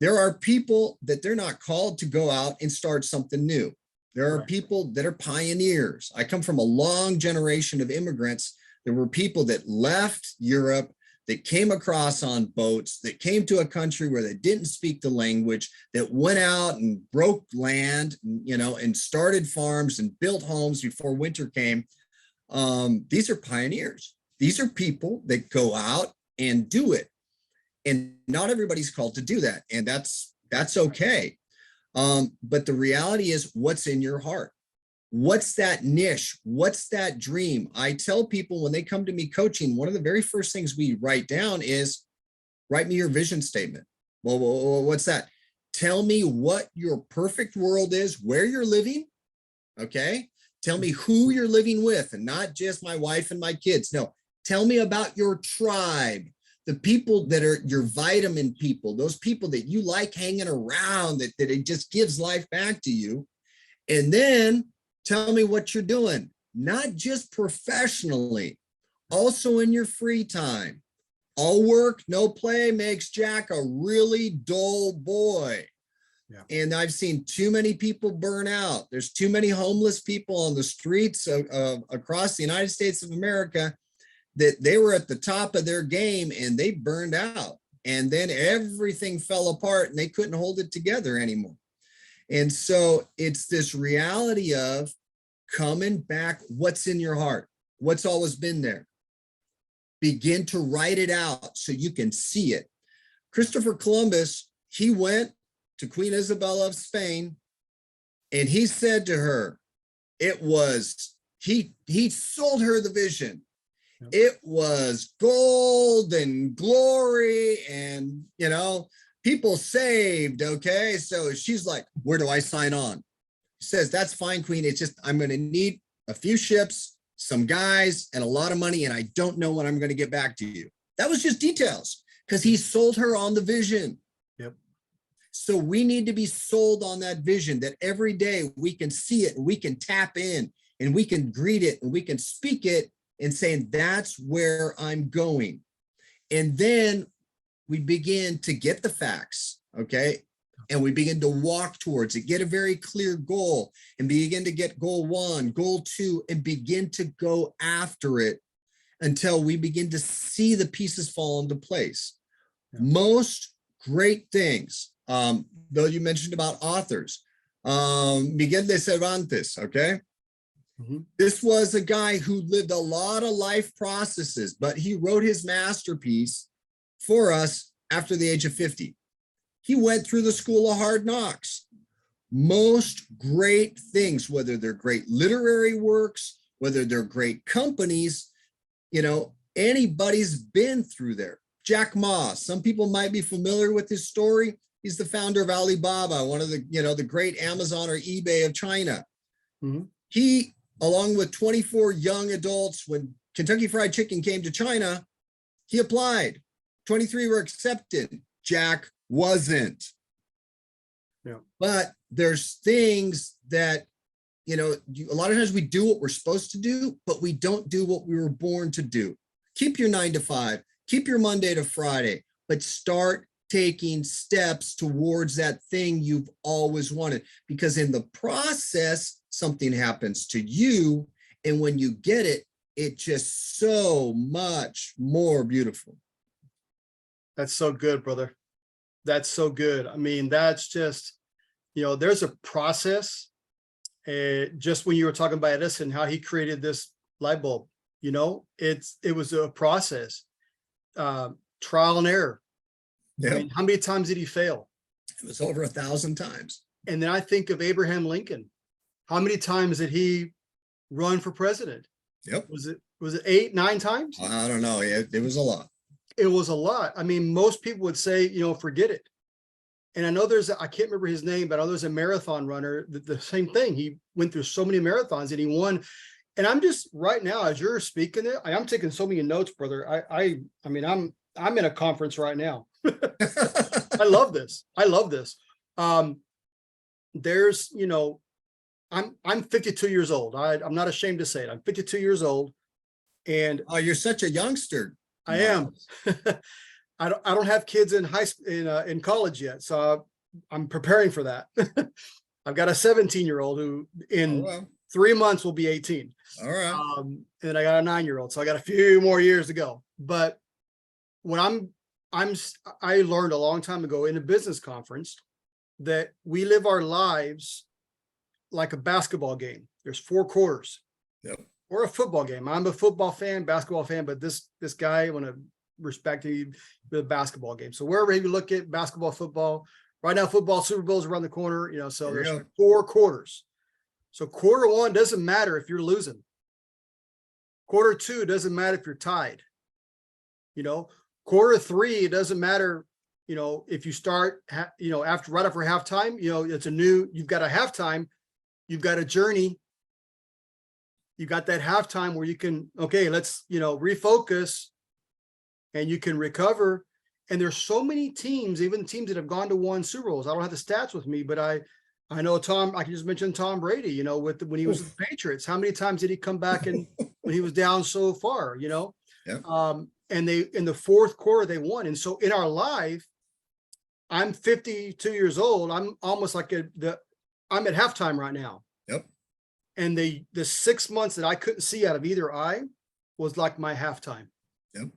there are people that they're not called to go out and start something new. There are people that are pioneers. I come from a long generation of immigrants. There were people that left Europe, that came across on boats, that came to a country where they didn't speak the language, that went out and broke land, you know, and started farms and built homes before winter came. These are pioneers. These are people that go out and do it. And not everybody's called to do that. And that's okay. But the reality is, what's in your heart? What's that niche? What's that dream? I tell people when they come to me coaching, one of the very first things we write down is, write me your vision statement. Well, what's that? Tell me what your perfect world is, where you're living. Okay. Tell me who you're living with, and not just my wife and my kids. No, tell me about your tribe, the people that are your vitamin people, those people that you like hanging around, that it just gives life back to you. And then tell me what you're doing, not just professionally, also in your free time. All work, no play makes Jack a really dull boy. Yeah. And I've seen too many people burn out. There's too many homeless people on the streets across the United States of America that they were at the top of their game and they burned out. And then everything fell apart and they couldn't hold it together anymore. And so it's this reality of coming back. What's in your heart? What's always been there? Begin to write it out so you can see it. Christopher Columbus, he went to Queen Isabella of Spain and he said to her, he sold her the vision. It was gold and glory and, you know, people saved. Okay. So she's like, where do I sign on? He says, that's fine, Queen. It's just, I'm going to need a few ships, some guys, and a lot of money. And I don't know when I'm going to get back to you. That was just details because he sold her on the vision. Yep. So we need to be sold on that vision, that every day we can see it and we can tap in and we can greet it and we can speak it and saying, that's where I'm going. And then we begin to get the facts, okay? And we begin to walk towards it, get a very clear goal and begin to get goal 1, goal 2, and begin to go after it until we begin to see the pieces fall into place. Yeah. Most great things, though you mentioned about authors, Miguel de Cervantes, okay? This was a guy who lived a lot of life processes, but he wrote his masterpiece for us after the age of 50. He went through the school of hard knocks. Most great things, whether they're great literary works, whether they're great companies, you know, anybody's been through there. Jack Ma, some people might be familiar with his story. He's the founder of Alibaba, one of the, you know, the great Amazon or eBay of China. He, along with 24 young adults, when Kentucky Fried Chicken came to China, he applied. 23 were accepted. Jack wasn't. Yeah. But there's things that, you know, a lot of times we do what we're supposed to do, but we don't do what we were born to do. Keep your 9 to 5, keep your Monday to Friday, but start taking steps towards that thing you've always wanted. Because in the process, something happens to you. And when you get it, it's just so much more beautiful. That's so good, brother. That's so good. I mean, that's just, there's a process. Just when you were talking about Edison, how he created this light bulb, it was a process, trial and error. I Yeah, mean, how many times did he fail? it was over 1,000 times. And then I think of Abraham Lincoln. How many times did he run for president? Yep. Was it 8, 9 times? I don't know. It was a lot. It was a lot. I mean, most people would say, forget it. And I know I can't remember his name, but I know there's a marathon runner, the same thing. He went through so many marathons and he won. And I'm just right now, as you're speaking it, I'm taking so many notes, brother. I mean, I'm in a conference right now. I love this. I love this. There's, I'm 52 years old. I'm not ashamed to say it. I'm 52 years old. And Oh, you're such a youngster. I am. I don't have kids in high school, in college yet. So I'm preparing for that. I've got a 17-year-old who in Oh, well. 3 months will be 18. All right. And I got a 9-year-old. So I got a few more years to go. But when I learned a long time ago in a business conference that we live our lives like a basketball game. There's 4 quarters. Yep. Or a football game. I'm a football fan, basketball fan, but this guy, I want to respect him with a basketball game. So wherever you look at basketball, football, right now, football, Super Bowl's around the corner, so There you there's go. 4 quarters. So quarter 1 doesn't matter if you're losing. Quarter 2 doesn't matter if you're tied. Quarter 3, it doesn't matter, if you start, right after halftime, you've got a halftime, you've got a journey. You got that halftime where you can, okay, let's, refocus and you can recover. And there's so many teams, even teams that have gone to 1 Super Bowls. I don't have the stats with me, but I know Tom, I can just mention Tom Brady, when he was with the Patriots, how many times did he come back and when he was down so far, Yeah. and they, in the 4th quarter, they won. And so in our life, I'm 52 years old. I'm almost like I'm at halftime right now. Yep. And the 6 months that I couldn't see out of either eye was like my halftime. Yep.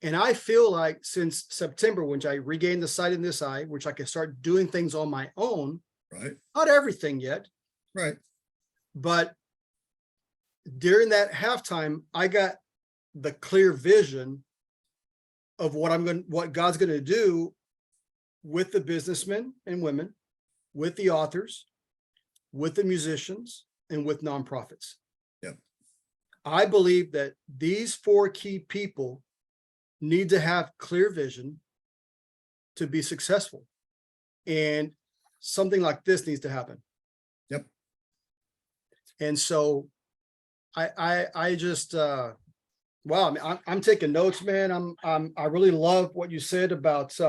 And I feel like since September, when I regained the sight in this eye, which I can start doing things on my own, Right. not everything yet, Right. but during that halftime, I got the clear vision of what God's going to do with the businessmen and women, with the authors, with the musicians, and with nonprofits. Yep. I believe that these 4 key people need to have clear vision to be successful. And something like this needs to happen. Yep. And so I just wow, I mean, I'm taking notes, man. I really love what you said about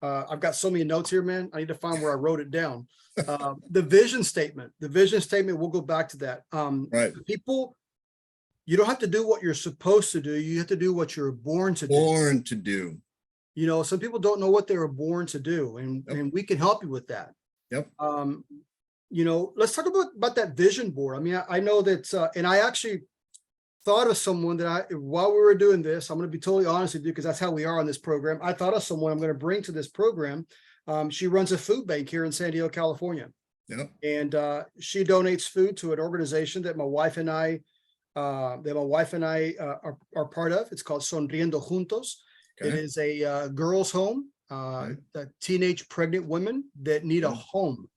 I've got so many notes here, man. I need to find where I wrote it down. The vision statement, we'll go back to that. Right. People, you don't have to do what you're supposed to do. You have to do what you're born to do. Born to do. Some people don't know what they were born to do, and, Yep. and we can help you with that. Yep. Let's talk about that vision board. I mean, I know that, and I actually thought of someone that while we were doing this, I'm going to be totally honest with you, because that's how we are on this program. I thought of someone I'm going to bring to this program. She runs a food bank here in San Diego, California. Yep. And she donates food to an organization that my wife and I are part of. It's called Sonriendo Juntos. It Okay. is a girls' home, the teenage pregnant women that need a home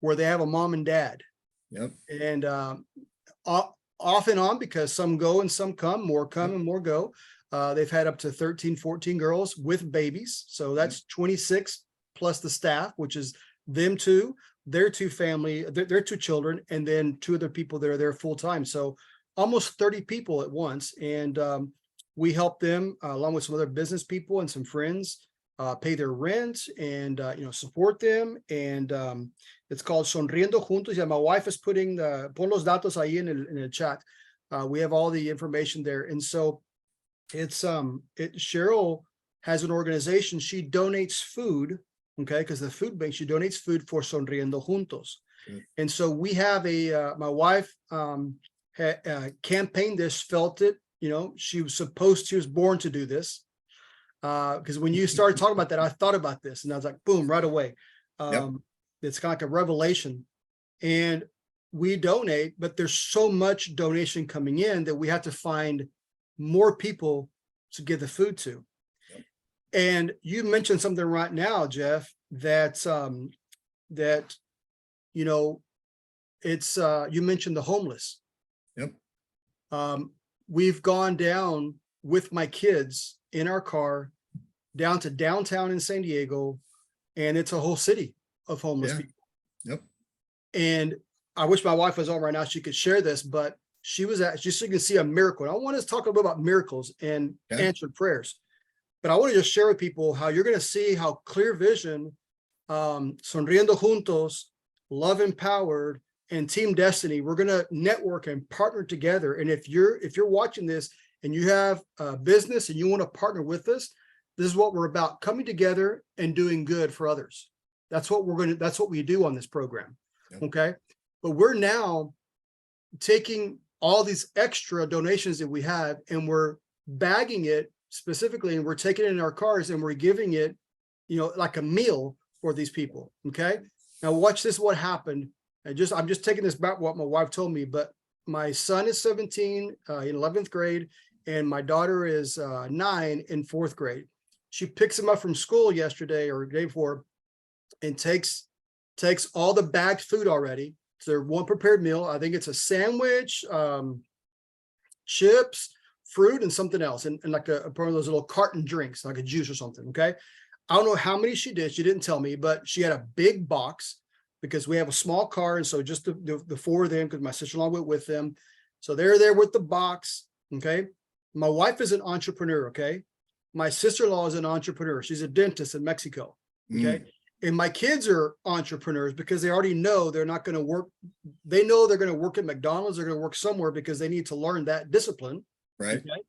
where they have a mom and dad. Yep. And off and on, because some go and some come, more come and more go. They've had up to 13, 14 girls with babies. So that's 26 plus the staff, which is them 2, their 2 family, their 2 children, and then 2 other people that are there full time. So almost 30 people at once. And we help them along with some other business people and some friends pay their rent and support them. And it's called Sonriendo Juntos. Yeah, my wife is putting pon los datos ahí in el chat. We have all the information there. And so it's Cheryl has an organization. She donates food, okay, because the food bank, she donates food for Sonriendo Juntos. Good. And so we have my wife campaigned this, felt it, she was born to do this. Because when you started talking about that, I thought about this and I was like, boom, right away. It's kind of like a revelation. And we donate, but there's so much donation coming in that we have to find more people to give the food to. And you mentioned something right now, Geoff, that it's you mentioned the homeless. Yep. We've gone down with my kids in our car down to downtown in San Diego, and it's a whole city of homeless people. Yep. And I wish my wife was on right now, she could share this, but she was just so you can see a miracle. And I want to talk a little bit about miracles and answered prayers. But I want to just share with people how you're going to see how Clear Vision, Sonriendo Juntos, Love Empowered, and Team Destiny, we're going to network and partner together. And if you're watching this and you have a business and you want to partner with us, this is what we're about, coming together and doing good for others. That's what we do on this program. Yep. Okay. But we're now taking all these extra donations that we have and we're bagging it specifically, and we're taking it in our cars and we're giving it, like a meal for these people. Okay. Now watch this, what happened. I'm just taking this back what my wife told me, but my son is 17 in 11th grade and my daughter is 9 in 4th grade. She picks him up from school yesterday or the day before and takes all the bagged food already. So they're one prepared meal. I think it's a sandwich, chips, fruit, and something else. And like a part of those little carton drinks, like a juice or something. Okay. I don't know how many she did. She didn't tell me, but she had a big box because we have a small car. And so just the 4 of them, because my sister-in-law went with them. So they're there with the box. Okay. My wife is an entrepreneur. Okay. My sister-in-law is an entrepreneur. She's a dentist in Mexico. Okay. And my kids are entrepreneurs because they already know they're not going to work. They know they're going to work at McDonald's. They're going to work somewhere because they need to learn that discipline. Right. Okay?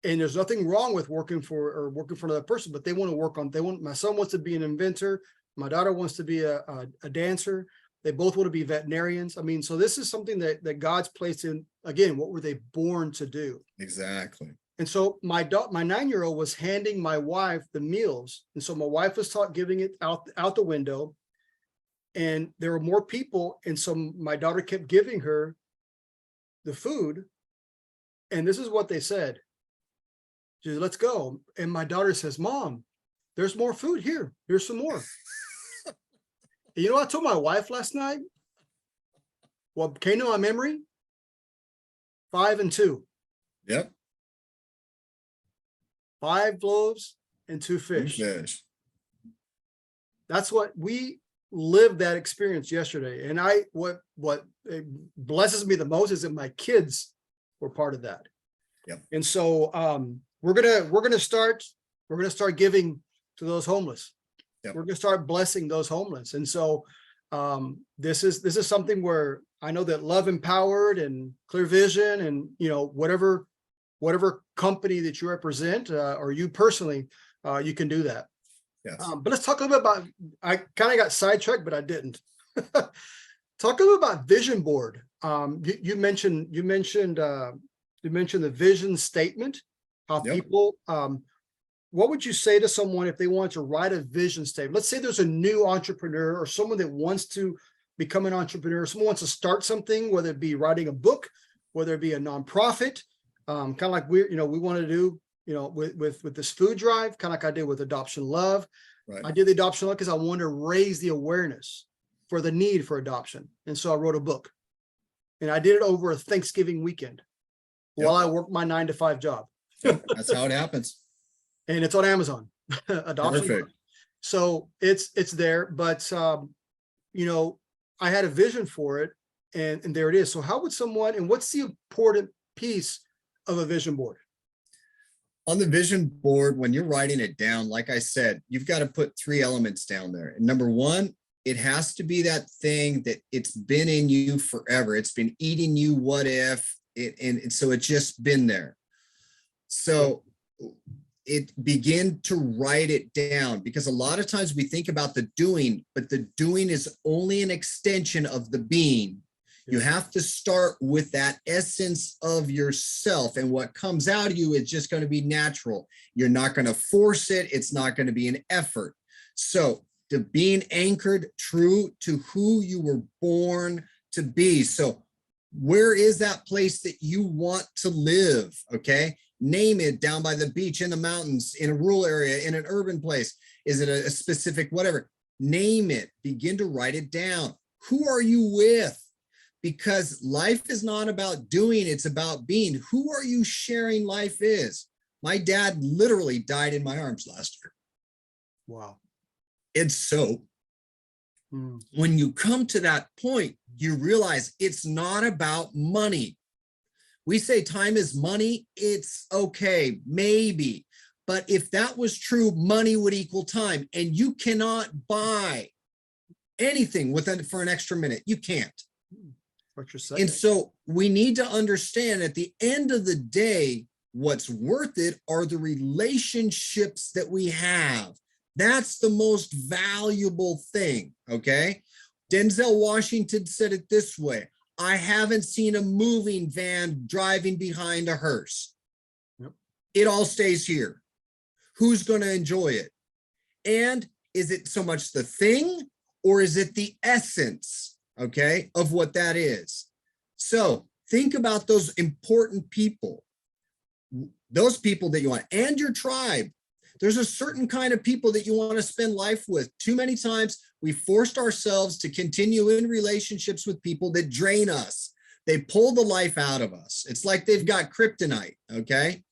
And there's nothing wrong with working for another person, but they want to work on, my son wants to be an inventor. My daughter wants to be a dancer. They both want to be veterinarians. I mean, so this is something that God's placed in, again, what were they born to do? Exactly. And so my 9-year-old was handing my wife the meals. And so my wife was giving it out the window, and there were more people. And so my daughter kept giving her the food. And this is what they said. She said, let's go. And my daughter says, Mom, there's more food here. Here's some more. And you know what I told my wife last night? What came to my memory? 5 and 2. Yep. 5 loaves and 2 fish. That's what we lived that experience yesterday. And what blesses me the most is that my kids were part of that. Yep. And so we're gonna start giving to those homeless. Yep. We're gonna start blessing those homeless. And so this is something where I know that Love Empowered and Clear Vision and whatever company that you represent or you personally, you can do that. Yes. But let's talk a little bit about, I kind of got sidetracked, but I didn't. Talk a little about vision board. You mentioned the vision statement, how Yep. people, what would you say to someone if they want to write a vision statement? Let's say there's a new entrepreneur or someone that wants to become an entrepreneur. Someone wants to start something, whether it be writing a book, whether it be a nonprofit, kind of like we want to do, with this food drive, kind of like I did with Adoption Love. Right. I did the Adoption Love because I wanted to raise the awareness for the need for adoption. And so I wrote a book, and I did it over a Thanksgiving weekend while I worked my 9-to-5 job. Yep. That's how it happens. And it's on Amazon. Adoption. Perfect. So it's there, but I had a vision for it, and there it is. So how would someone, and what's the important piece of a vision board? On the vision board, when you're writing it down, like I said, you've got to put 3 elements down there. And number 1, it has to be that thing that it's been in you forever. It's been eating you. What if it, and so it's just been there. So it begin to write it down, because a lot of times we think about the doing, but the doing is only an extension of the being. You have to start with that essence of yourself, and what comes out of you is just going to be natural. You're not going to force it. It's not going to be an effort. So to being anchored true to who you were born to be. So where is that place that you want to live? Okay. Name it. Down by the beach, in the mountains, in a rural area, in an urban place. Is it a specific whatever? Name it. Begin to write it down. Who are you with? Because life is not about doing, it's about being. Who are you sharing life is? My dad literally died in my arms last year. Wow. And so when you come to that point, you realize it's not about money. We say time is money. It's okay, maybe. But if that was true, money would equal time. And you cannot buy anything for an extra minute. You can't. What you're saying. And so we need to understand at the end of the day, what's worth it are the relationships that we have. That's the most valuable thing, okay? Denzel Washington said it this way: I haven't seen a moving van driving behind a hearse. Yep. It all stays here. Who's going to enjoy it? And is it so much the thing, or is it the essence, okay, of what that is? So think about those important people, those people that you want, and your tribe. There's a certain kind of people that you want to spend life with. Too many times we forced ourselves to continue in relationships with people that drain us. They pull the life out of us. It's like they've got kryptonite, okay?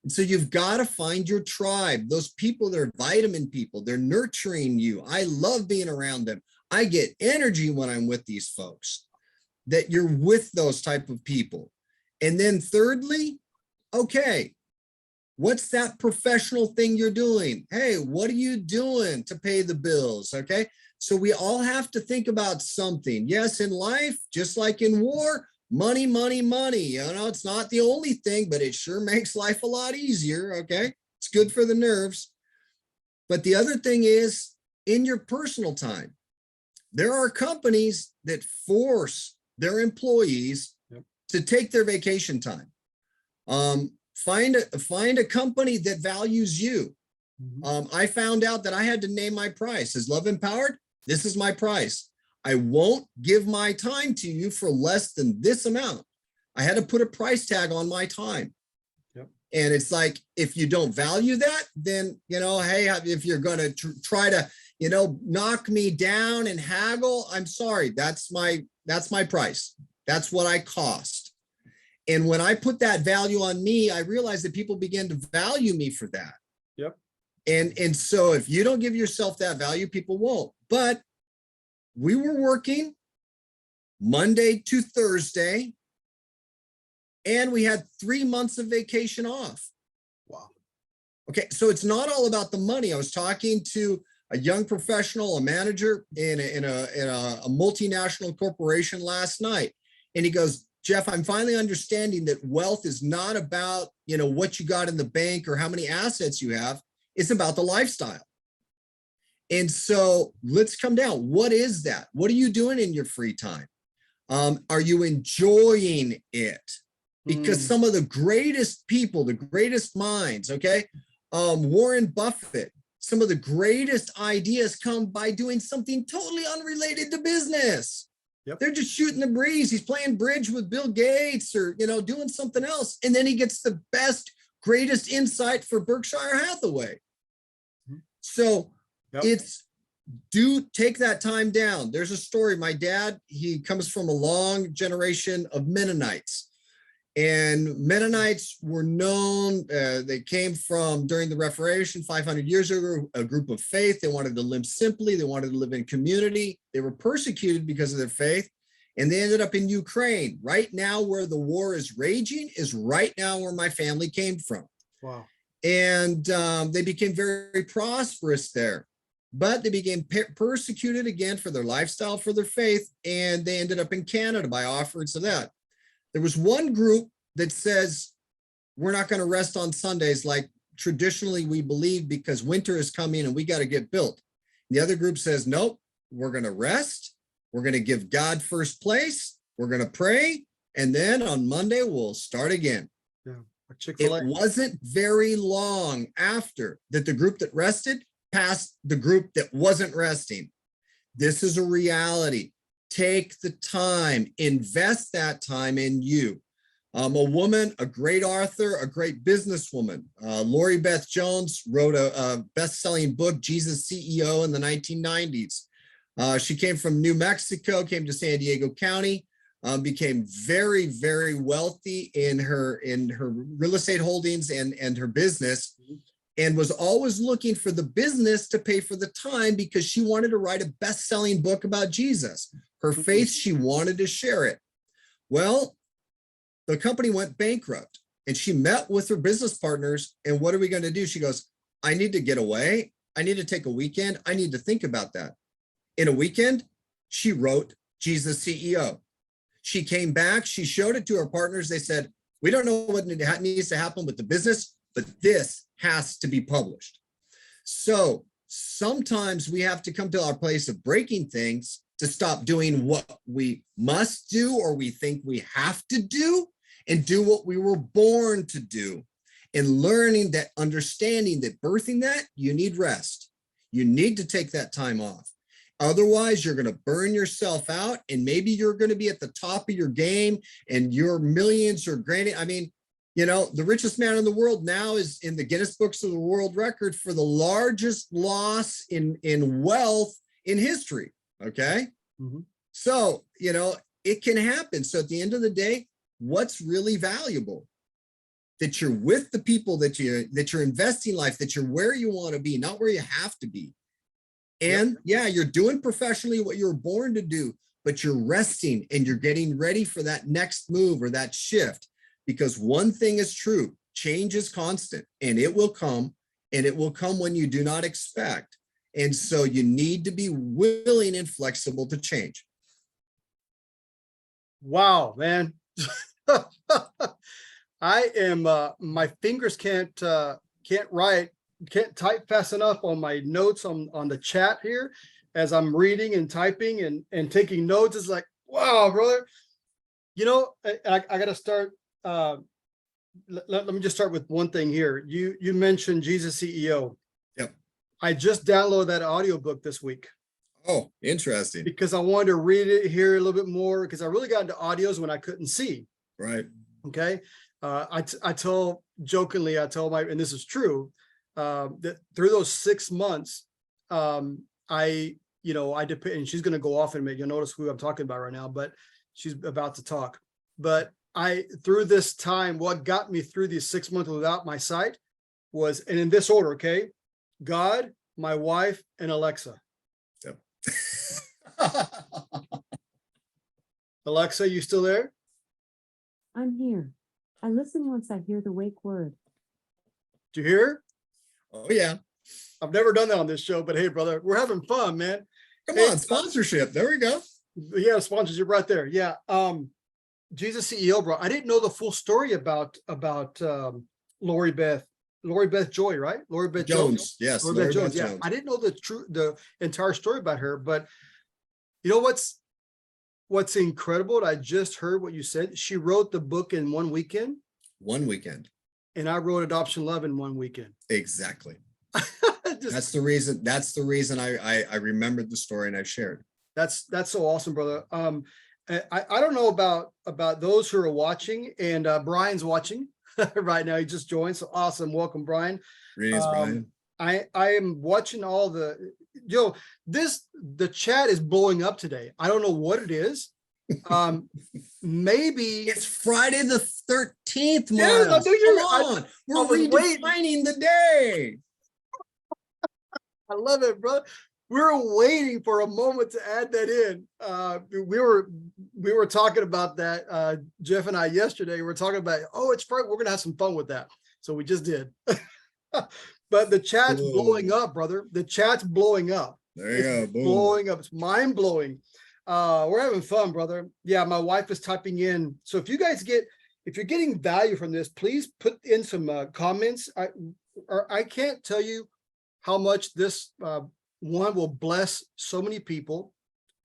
And so you've got to find your tribe. Those people, they're vitamin people. They're nurturing you. I love being around them. I get energy when I'm with these folks, that you're with those type of people. And then thirdly, okay, what's that professional thing you're doing? Hey, what are you doing to pay the bills? Okay. So we all have to think about something. Yes, in life, just like in war, money, money, money. You know, it's not the only thing, but it sure makes life a lot easier. Okay. It's good for the nerves. But the other thing is, in your personal time, there are companies that force their employees to take their vacation time. Find a company that values you. I found out that I had to name my price. As Love Empowered, this is my price. I won't give my time to you for less than this amount. I had to put a price tag on my time. And it's like, if you don't value that, then, you know, hey, if you're going to try to, you know, knock me down and haggle, I'm sorry, that's my price. That's what I cost. And when I put that value on me, I realized that people began to value me for that. Yep. And so if you don't give yourself that value, people won't. But we were working Monday to Thursday, and we had 3 months of vacation off. Wow. Okay, so it's not all about the money. I was talking to a young professional, a manager in a multinational corporation last night, and he goes, Geoff, I'm finally understanding that wealth is not about, you know, what you got in the bank or how many assets you have. It's about the lifestyle. And so let's come down. What is that? What are you doing in your free time? Are you enjoying it? Because some of the greatest people, the greatest minds, okay, Warren Buffett, some of the greatest ideas come by doing something totally unrelated to business. Yep. They're just shooting the breeze. He's playing bridge with Bill Gates, or, you know, doing something else. And then he gets the best, greatest insight for Berkshire Hathaway. So take that time down. There's a story. My dad, he comes from a long generation of Mennonites. And Mennonites were known, they came from during the Reformation 500 years ago, a group of faith. They wanted to live simply. They wanted to live in community. They were persecuted because of their faith. And they ended up in Ukraine. Right now, where the war is raging is right now where my family came from. Wow. And they became very prosperous there. But they became persecuted again for their lifestyle, for their faith. And they ended up in Canada by offerings of that. There was one group that says, we're not going to rest on Sundays like traditionally we believe because winter is coming and we got to get built. The other group says, nope, we're going to rest. We're going to give God first place. We're going to pray. And then on Monday, we'll start again. Yeah. It Chick-fil-A. wasn't very long after that the group that rested passed the group that wasn't resting. This is a reality. Take the time, invest that time in you. A woman, a great author, a great businesswoman. Lori Beth Jones wrote a best-selling book, Jesus CEO, in the 1990s. She came from New Mexico, came to San Diego County, became very, very wealthy in her real estate holdings and her business, and was always looking for the business to pay for the time because she wanted to write a best-selling book about Jesus. Her faith, she wanted to share it. Well, the company went bankrupt and she met with her business partners. And what are we going to do? She goes, I need to get away. I need to take a weekend. I need to think about that. In a weekend, she wrote Jesus CEO. She came back. She showed it to her partners. They said, we don't know what needs to happen with the business, but this has to be published. So sometimes we have to come to our place of breaking things to stop doing what we must do or we think we have to do and do what we were born to do. And learning that, understanding that, birthing that, you need rest. You need to take that time off. Otherwise, you're going to burn yourself out and maybe you're going to be at the top of your game and your millions are granted. I mean, you know, the richest man in the world now is in the Guinness Books of the World Record for the largest loss in wealth in history. Okay. Mhm. So, you know, it can happen. So at the end of the day, what's really valuable? That you're with the people that you're investing life, that you're where you want to be, not where you have to be. And yeah, you're doing professionally what you were born to do, but you're resting and you're getting ready for that next move or that shift. Because one thing is true, change is constant and it will come, and it will come when you do not expect. And so you need to be willing and flexible to change. Wow, man. I am my fingers can't type fast enough on my notes on the chat here as I'm reading and typing and taking notes. It's like, wow, brother. You know, I gotta start. Let me just start with one thing here. You mentioned Jesus CEO. Yep. I just downloaded that audiobook this week Oh, interesting. because I wanted to read it, hear a little bit more, because I really got into audios when I couldn't see. Right. Okay. I told jokingly, I told my, and this is true, that through those 6 months, I depend, and she's going to go off in a minute. You'll notice who I'm talking about right now, but she's about to talk. But through this time, what got me through these 6 months without my sight was, and in this order, okay, God, my wife, and Alexa. Yep. Alexa, you still there? I'm here. I listen once I hear the wake word. Do you hear? Oh yeah. I've never done that on this show, but hey, brother, we're having fun, man. Come Hey, on, sponsorship. There we go. Yeah, sponsorship right there. Yeah. Jesus CEO, bro. I didn't know the full story about Lori Beth Joy, right? Lori Beth Jones. Yes. Lori Beth Jones. Yeah. Jones. I didn't know the entire story about her, but you know what's incredible? I just heard what you said. She wrote the book in one weekend. One weekend. And I wrote Adoption Love in one weekend. Exactly. Just, That's the reason I remembered the story and I shared. that's so awesome, brother. I don't know about those who are watching, and Brian's watching right now. He just joined. So awesome. Welcome, Brian. Greetings, Brian. I am watching all the, the chat is blowing up today. I don't know what it is. Maybe It's Friday the 13th, Yeah, Miles. I knew you were- Come on. We're was waiting. redefining the day. I love it, bro. We were waiting for a moment to add that in. We were talking about that, Geoff and I yesterday. We were talking about, it's Friday. We're gonna have some fun with that. So we just did. But the chat's Whoa. blowing up, brother. The chat's blowing up. There you go. It's Boom. blowing up. It's mind blowing. We're having fun, brother. Yeah, my wife is typing in. So if you guys get, if you're getting value from this, please put in some comments. I can't tell you how much this one will bless so many people,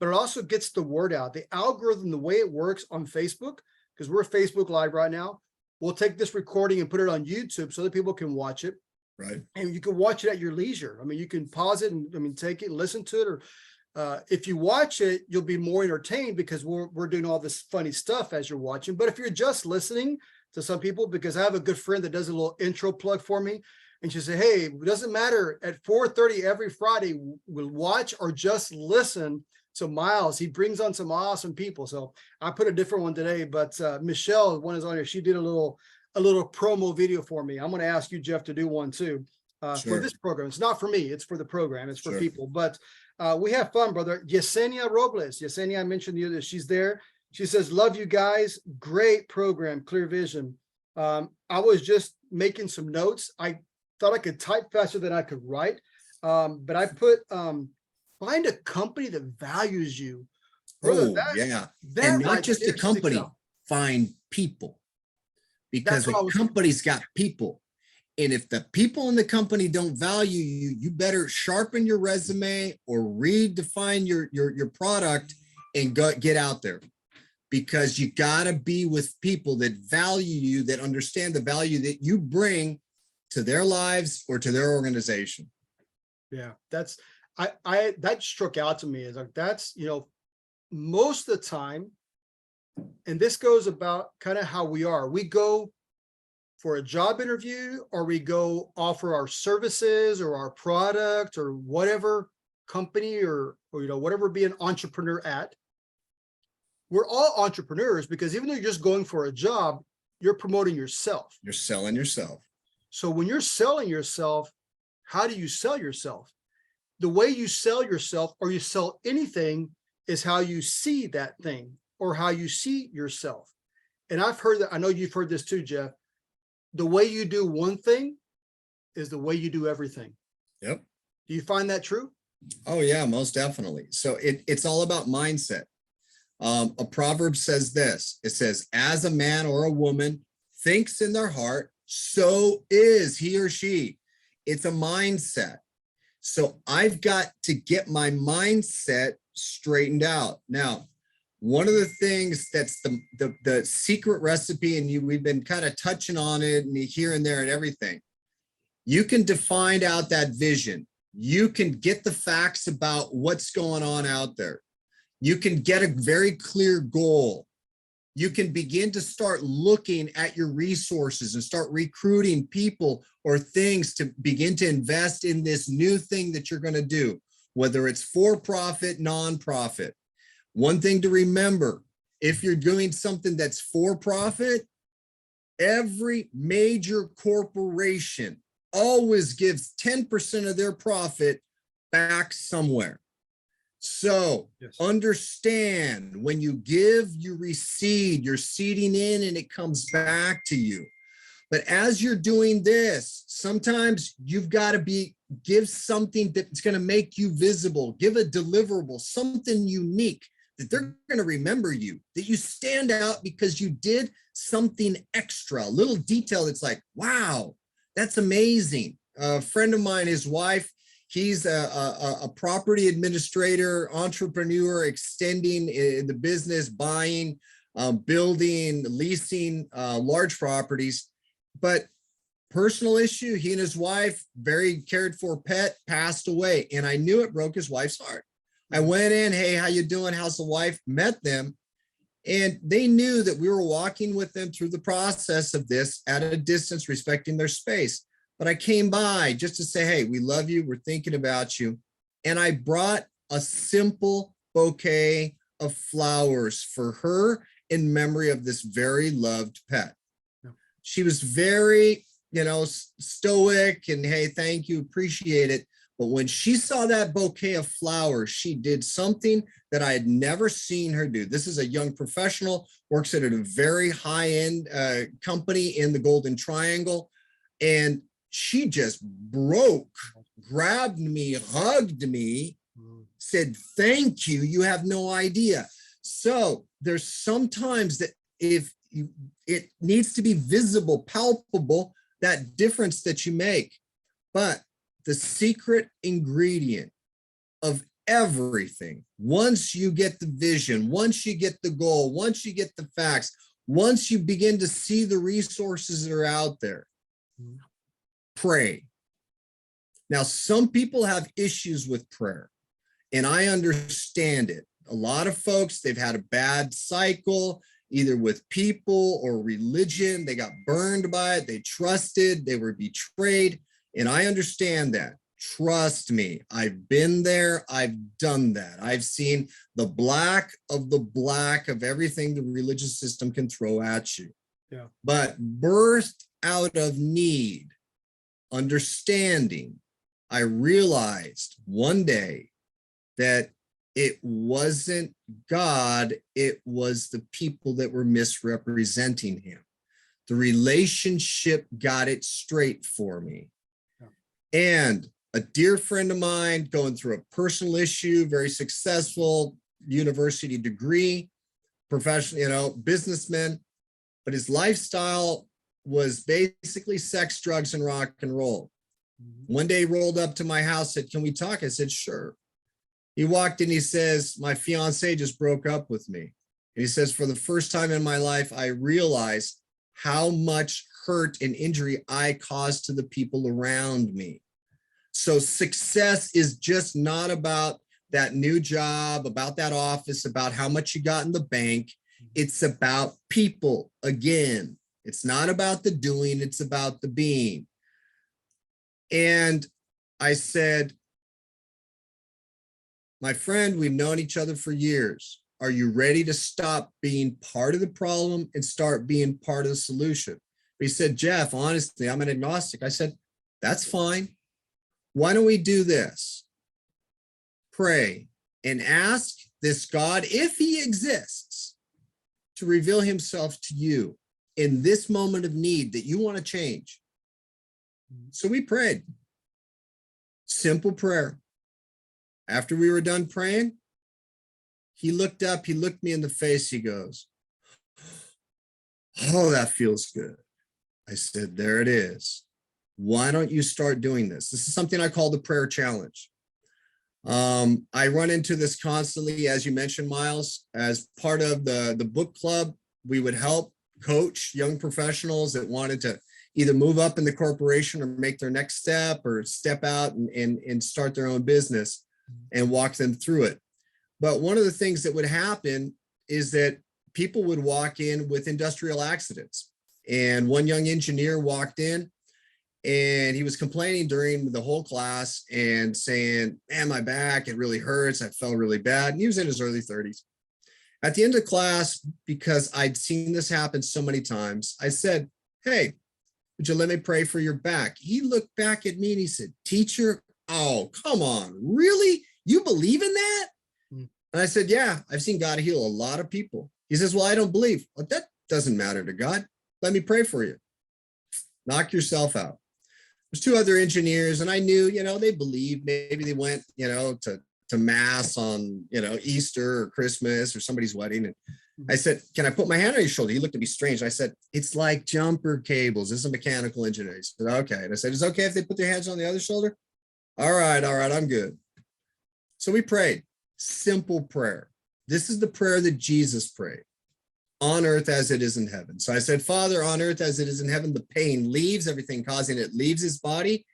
but it also gets the word out. The algorithm, the way it works on Facebook, because we're Facebook Live right now, we'll take this recording and put it on YouTube so that people can watch it. Right. And you can watch it at your leisure. I mean, you can pause it and take it, listen to it, or if you watch it, you'll be more entertained because we're doing all this funny stuff as you're watching. But if you're just listening to some people, because I have a good friend that does a little intro plug for me, and she said, hey, it doesn't matter, at 4:30 every Friday, we'll watch or just listen to Miles. He brings on some awesome people. So I put a different one today, but Michelle, one is on here. She did a little promo video for me. I'm going to ask you, Geoff, to do one too for Sure. this program. It's not for me. It's for the program. It's for Sure. people. But we have fun, brother. Yesenia Robles. Yesenia, I mentioned to you that she's there. She says, love you guys. Great program. Clear vision. I was just making some notes. I thought I could type faster than I could write. But I put, find a company that values you. Brother, Oh, yeah. that And not right just a there sticks company, out. find people. Because That's what I the was- company's got people. And if the people in the company don't value you, you better sharpen your resume or redefine your product and get out there. Because you gotta be with people that value you, that understand the value that you bring to their lives or to their organization. Yeah, that's that struck out to me is like, that's, most of the time, and this goes about kind of how we are. We go for a job interview, or we go offer our services or our product or whatever company or whatever, be an entrepreneur at. We're all entrepreneurs because even though you're just going for a job, you're promoting yourself. You're selling yourself. So when you're selling yourself, how do you sell yourself? The way you sell yourself, or you sell anything, is how you see that thing or how you see yourself. And I've heard that, I know you've heard this too, Geoff. The way you do one thing is the way you do everything. Yep. Do you find that true? Oh yeah, most definitely. So it's all about mindset. A proverb says this, it says, as a man or a woman thinks in their heart, so is he or she. It's a mindset. So I've got to get my mindset straightened out. Now, one of the things that's the secret recipe, and we've been kind of touching on it and here and there and everything. You can define out that vision. You can get the facts about what's going on out there. You can get a very clear goal. You can begin to start looking at your resources and start recruiting people or things to begin to invest in this new thing that you're going to do, whether it's for-profit, nonprofit. One thing to remember, if you're doing something that's for-profit, every major corporation always gives 10% of their profit back somewhere. So Yes. understand, when you give, you receive, you're seeding in and it comes back to you. But as you're doing this, sometimes you've got to give something that's going to make you visible, give a deliverable, something unique that they're going to remember you, that you stand out because you did something extra, a little detail that's like, wow, that's amazing. A friend of mine, his wife, he's a property administrator, entrepreneur, extending the business, buying, building, leasing large properties. But personal issue, he and his wife, very cared for pet, passed away. And I knew it broke his wife's heart. I went in, hey, how you doing? How's the wife? Met them. And they knew that we were walking with them through the process of this at a distance, respecting their space. But I came by just to say, hey, we love you. We're thinking about you. And I brought a simple bouquet of flowers for her in memory of this very loved pet. Yeah. She was very, stoic and, hey, thank you, appreciate it. But when she saw that bouquet of flowers, she did something that I had never seen her do. This is a young professional, works at a very high-end company in the Golden Triangle. And she just broke, grabbed me, hugged me, said, thank you. You have no idea. So there's sometimes that if it needs to be visible, palpable, that difference that you make. But the secret ingredient of everything, once you get the vision, once you get the goal, once you get the facts, once you begin to see the resources that are out there, pray. Now, some people have issues with prayer, and I understand it. A lot of folks, they've had a bad cycle, either with people or religion. They got burned by it. They trusted, they were betrayed. And I understand that. Trust me, I've been there. I've done that. I've seen the black of everything the religious system can throw at you. Yeah. But birthed out of need, understanding, I realized one day that it wasn't God, it was the people that were misrepresenting him. The relationship got it straight for me. Yeah. And a dear friend of mine going through a personal issue, very successful university degree, professional, businessman, but his lifestyle was basically sex, drugs, and rock and roll. One day he rolled up to my house, said, "Can we talk?" I said, "Sure." He walked in, he says, "My fiance just broke up with me." And he says, "For the first time in my life, I realized how much hurt and injury I caused to the people around me." So success is just not about that new job, about that office, about how much you got in the bank. It's about people again. It's not about the doing, it's about the being. And I said, "My friend, we've known each other for years. Are you ready to stop being part of the problem and start being part of the solution?" He said, "Geoff, honestly, I'm an agnostic." I said, "That's fine. Why don't we do this? Pray and ask this God, if he exists, to reveal himself to you in this moment of need that you want to change." So we prayed. Simple prayer. After we were done praying, he looked up, he looked me in the face, he goes, "Oh, that feels good." I said, "There it is. Why don't you start doing this?" This is something I call the prayer challenge. I run into this constantly, as you mentioned, Miles, as part of the book club. We would help coach young professionals that wanted to either move up in the corporation or make their next step or step out and start their own business, and walk them through it. But one of the things that would happen is that people would walk in with industrial accidents. And one young engineer walked in and he was complaining during the whole class and saying, "Man, my back, it really hurts. I felt really bad." And he was in his early 30s. At the end of class, because I'd seen this happen so many times, I said, "Hey, would you let me pray for your back?" He looked back at me and he said, "Teacher, oh, come on, really? You believe in that?" And I said, "Yeah, I've seen God heal a lot of people." He says, "Well, I don't believe." Well, that doesn't matter to God. Let me pray for you. Knock yourself out. There's two other engineers, and I knew, they believed. Maybe they went, to mass on, Easter or Christmas or somebody's wedding. And I said, "Can I put my hand on your shoulder?" He looked at me strange. I said, "It's like jumper cables. This is a mechanical engineer." He said, "Okay." And I said, "Is it okay if they put their hands on the other shoulder?" All right, I'm good. So we prayed. Simple prayer. This is the prayer that Jesus prayed. On earth as it is in heaven. So I said, "Father, on earth as it is in heaven," the pain leaves, everything causing it leaves his body,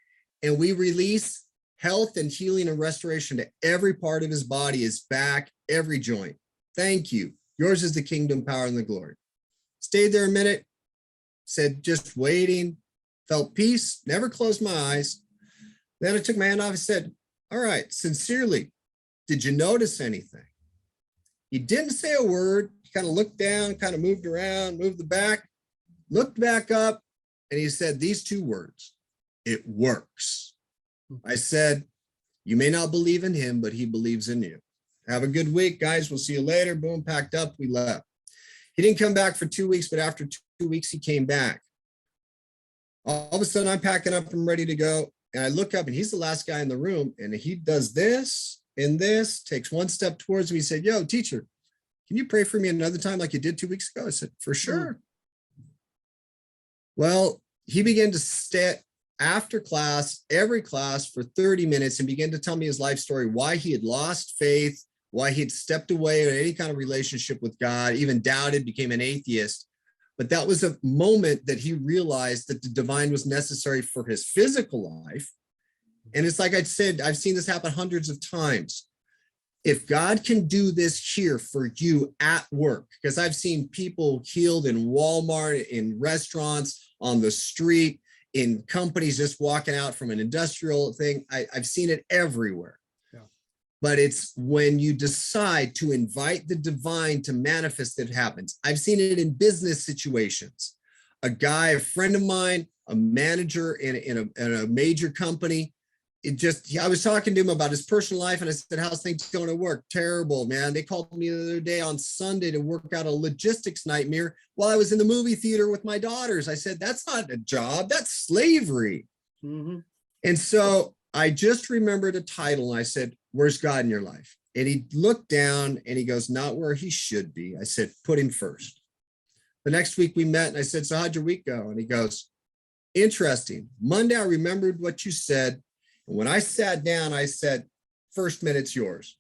and we release health and healing and restoration to every part of his body, his back, every joint. Thank you. Yours is the kingdom, power, and the glory. Stayed there a minute, said, just waiting, felt peace, never closed my eyes. Then I took my hand off and said, "All right, sincerely, did you notice anything?" He didn't say a word. He kind of looked down, kind of moved around, moved the back, looked back up, and he said these two words, "It works." I said, "You may not believe in him, but he believes in you. Have a good week, guys. We'll see you later." Boom, packed up, we left. He didn't come back for 2 weeks, but after 2 weeks, he came back. All of a sudden, I'm packing up, I'm ready to go. And I look up and he's the last guy in the room. And he does this and this, takes one step towards me. He said, "Yo, teacher, can you pray for me another time like you did 2 weeks ago?" I said, "For sure." Well, he began to stay after class, every class for 30 minutes and began to tell me his life story, why he had lost faith, why he had stepped away in any kind of relationship with God, even doubted, became an atheist. But that was a moment that he realized that the divine was necessary for his physical life. And it's like I said, I've seen this happen hundreds of times. If God can do this here for you at work, because I've seen people healed in Walmart, in restaurants, on the street, in companies just walking out from an industrial thing. I've seen it everywhere. Yeah. But it's when you decide to invite the divine to manifest that it happens. I've seen it in business situations. A friend of mine, a manager in a major company, I was talking to him about his personal life and I said, how's things going at work? Terrible, man. They called me the other day on Sunday to work out a logistics nightmare while I was in the movie theater with my daughters. I said, that's not a job, that's slavery. Mm-hmm. And so I just remembered a title and I said, where's God in your life? And he looked down and he goes, not where he should be. I said, put him first. The next week we met and I said, so how'd your week go? And he goes, interesting. Monday, I remembered what you said. When I sat down, I said, first minute's yours.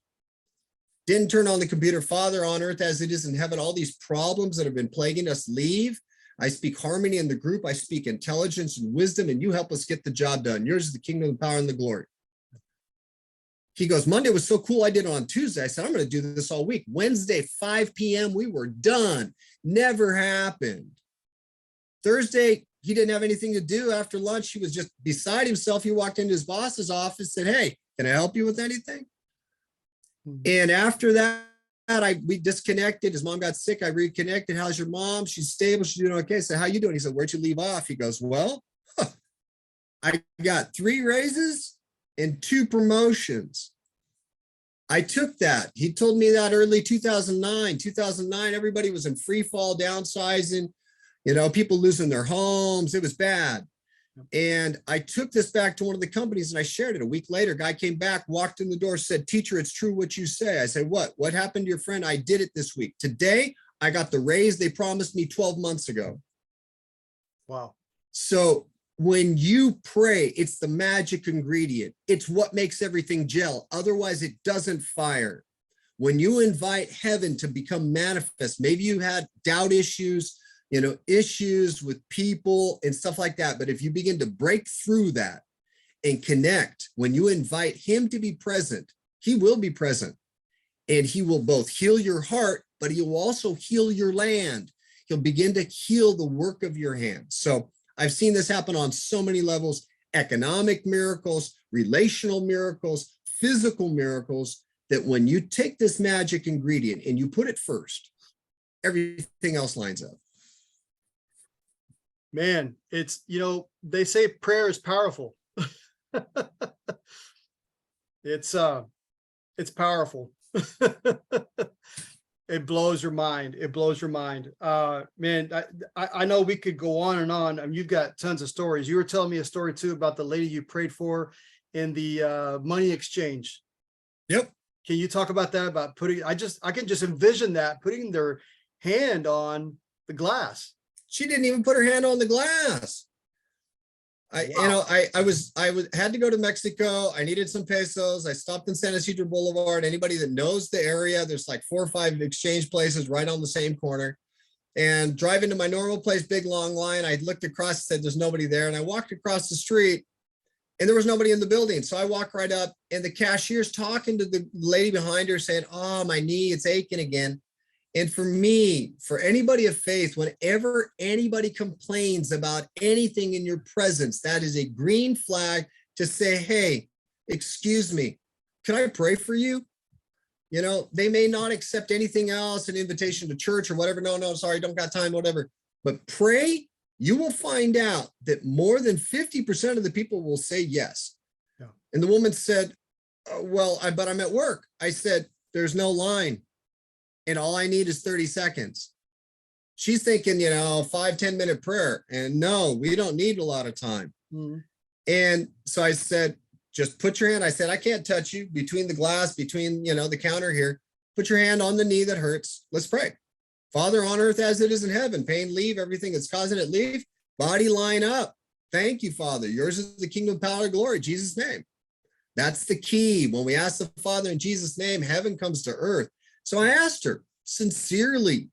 Didn't turn on the computer. Father on earth as it is in heaven, all these problems that have been plaguing us leave. I speak harmony in the group. I speak intelligence and wisdom, and you help us get the job done. Yours is the kingdom, the power, and the glory. He goes, Monday was so cool. I did it on Tuesday. I said, I'm going to do this all week. Wednesday, 5 p.m. We were done. Never happened. Thursday, he didn't have anything to do after lunch. He was just beside himself. He walked into his boss's office, said, hey, can I help you with anything? And after that, we disconnected. His mom got sick. I reconnected. How's your mom? She's stable. She's doing okay. I said, how you doing? He said, where'd you leave off? He goes, well, I got 3 raises and 2 promotions. I took that. He told me that early 2009. 2009, everybody was in free fall, downsizing. People losing their homes. It was bad. And I took this back to one of the companies and I shared it. A week later, guy came back, walked in the door, said, teacher, it's true what you say. I said, what? What happened to your friend? I did it this week. Today, I got the raise they promised me 12 months ago. Wow. So when you pray, it's the magic ingredient. It's what makes everything gel. Otherwise, it doesn't fire. When you invite heaven to become manifest, maybe you had doubt issues, issues with people and stuff like that. But if you begin to break through that and connect, when you invite him to be present, he will be present. And he will both heal your heart, but he will also heal your land. He'll begin to heal the work of your hands. So I've seen this happen on so many levels: economic miracles, relational miracles, physical miracles, that when you take this magic ingredient and you put it first, everything else lines up. Man, it's, they say prayer is powerful. It's powerful. It blows your mind. It blows your mind. Man, I know we could go on and on. I mean, you've got tons of stories. You were telling me a story too about the lady you prayed for in the money exchange. Yep. Can you talk about that? About I can just envision that, putting their hand on the glass. She didn't even put her hand on the glass. I had to go to Mexico. I needed some pesos. I stopped in San Isidro Boulevard. Anybody that knows the area, there's like 4 or 5 exchange places right on the same corner. And driving to my normal place, big long line. I looked across and said, there's nobody there. And I walked across the street and there was nobody in the building. So I walked right up and the cashier's talking to the lady behind her saying, oh, my knee, it's aching again. And for me, for anybody of faith, whenever anybody complains about anything in your presence, that is a green flag to say, hey, excuse me, can I pray for you? They may not accept anything else, an invitation to church or whatever. No, sorry, don't got time, whatever. But pray, you will find out that more than 50% of the people will say yes. Yeah. And the woman said, but I'm at work. I said, there's no line. And all I need is 30 seconds. She's thinking, 5-10 minute prayer. And no, we don't need a lot of time. Mm-hmm. And so I said, just put your hand. I said, I can't touch you between the glass, between, the counter here. Put your hand on the knee that hurts. Let's pray. Father on earth as it is in heaven, pain leave, everything that's causing it leave. Body line up. Thank you, Father. Yours is the kingdom, power, and glory, Jesus' name. That's the key. When we ask the Father in Jesus' name, heaven comes to earth. So I asked her sincerely,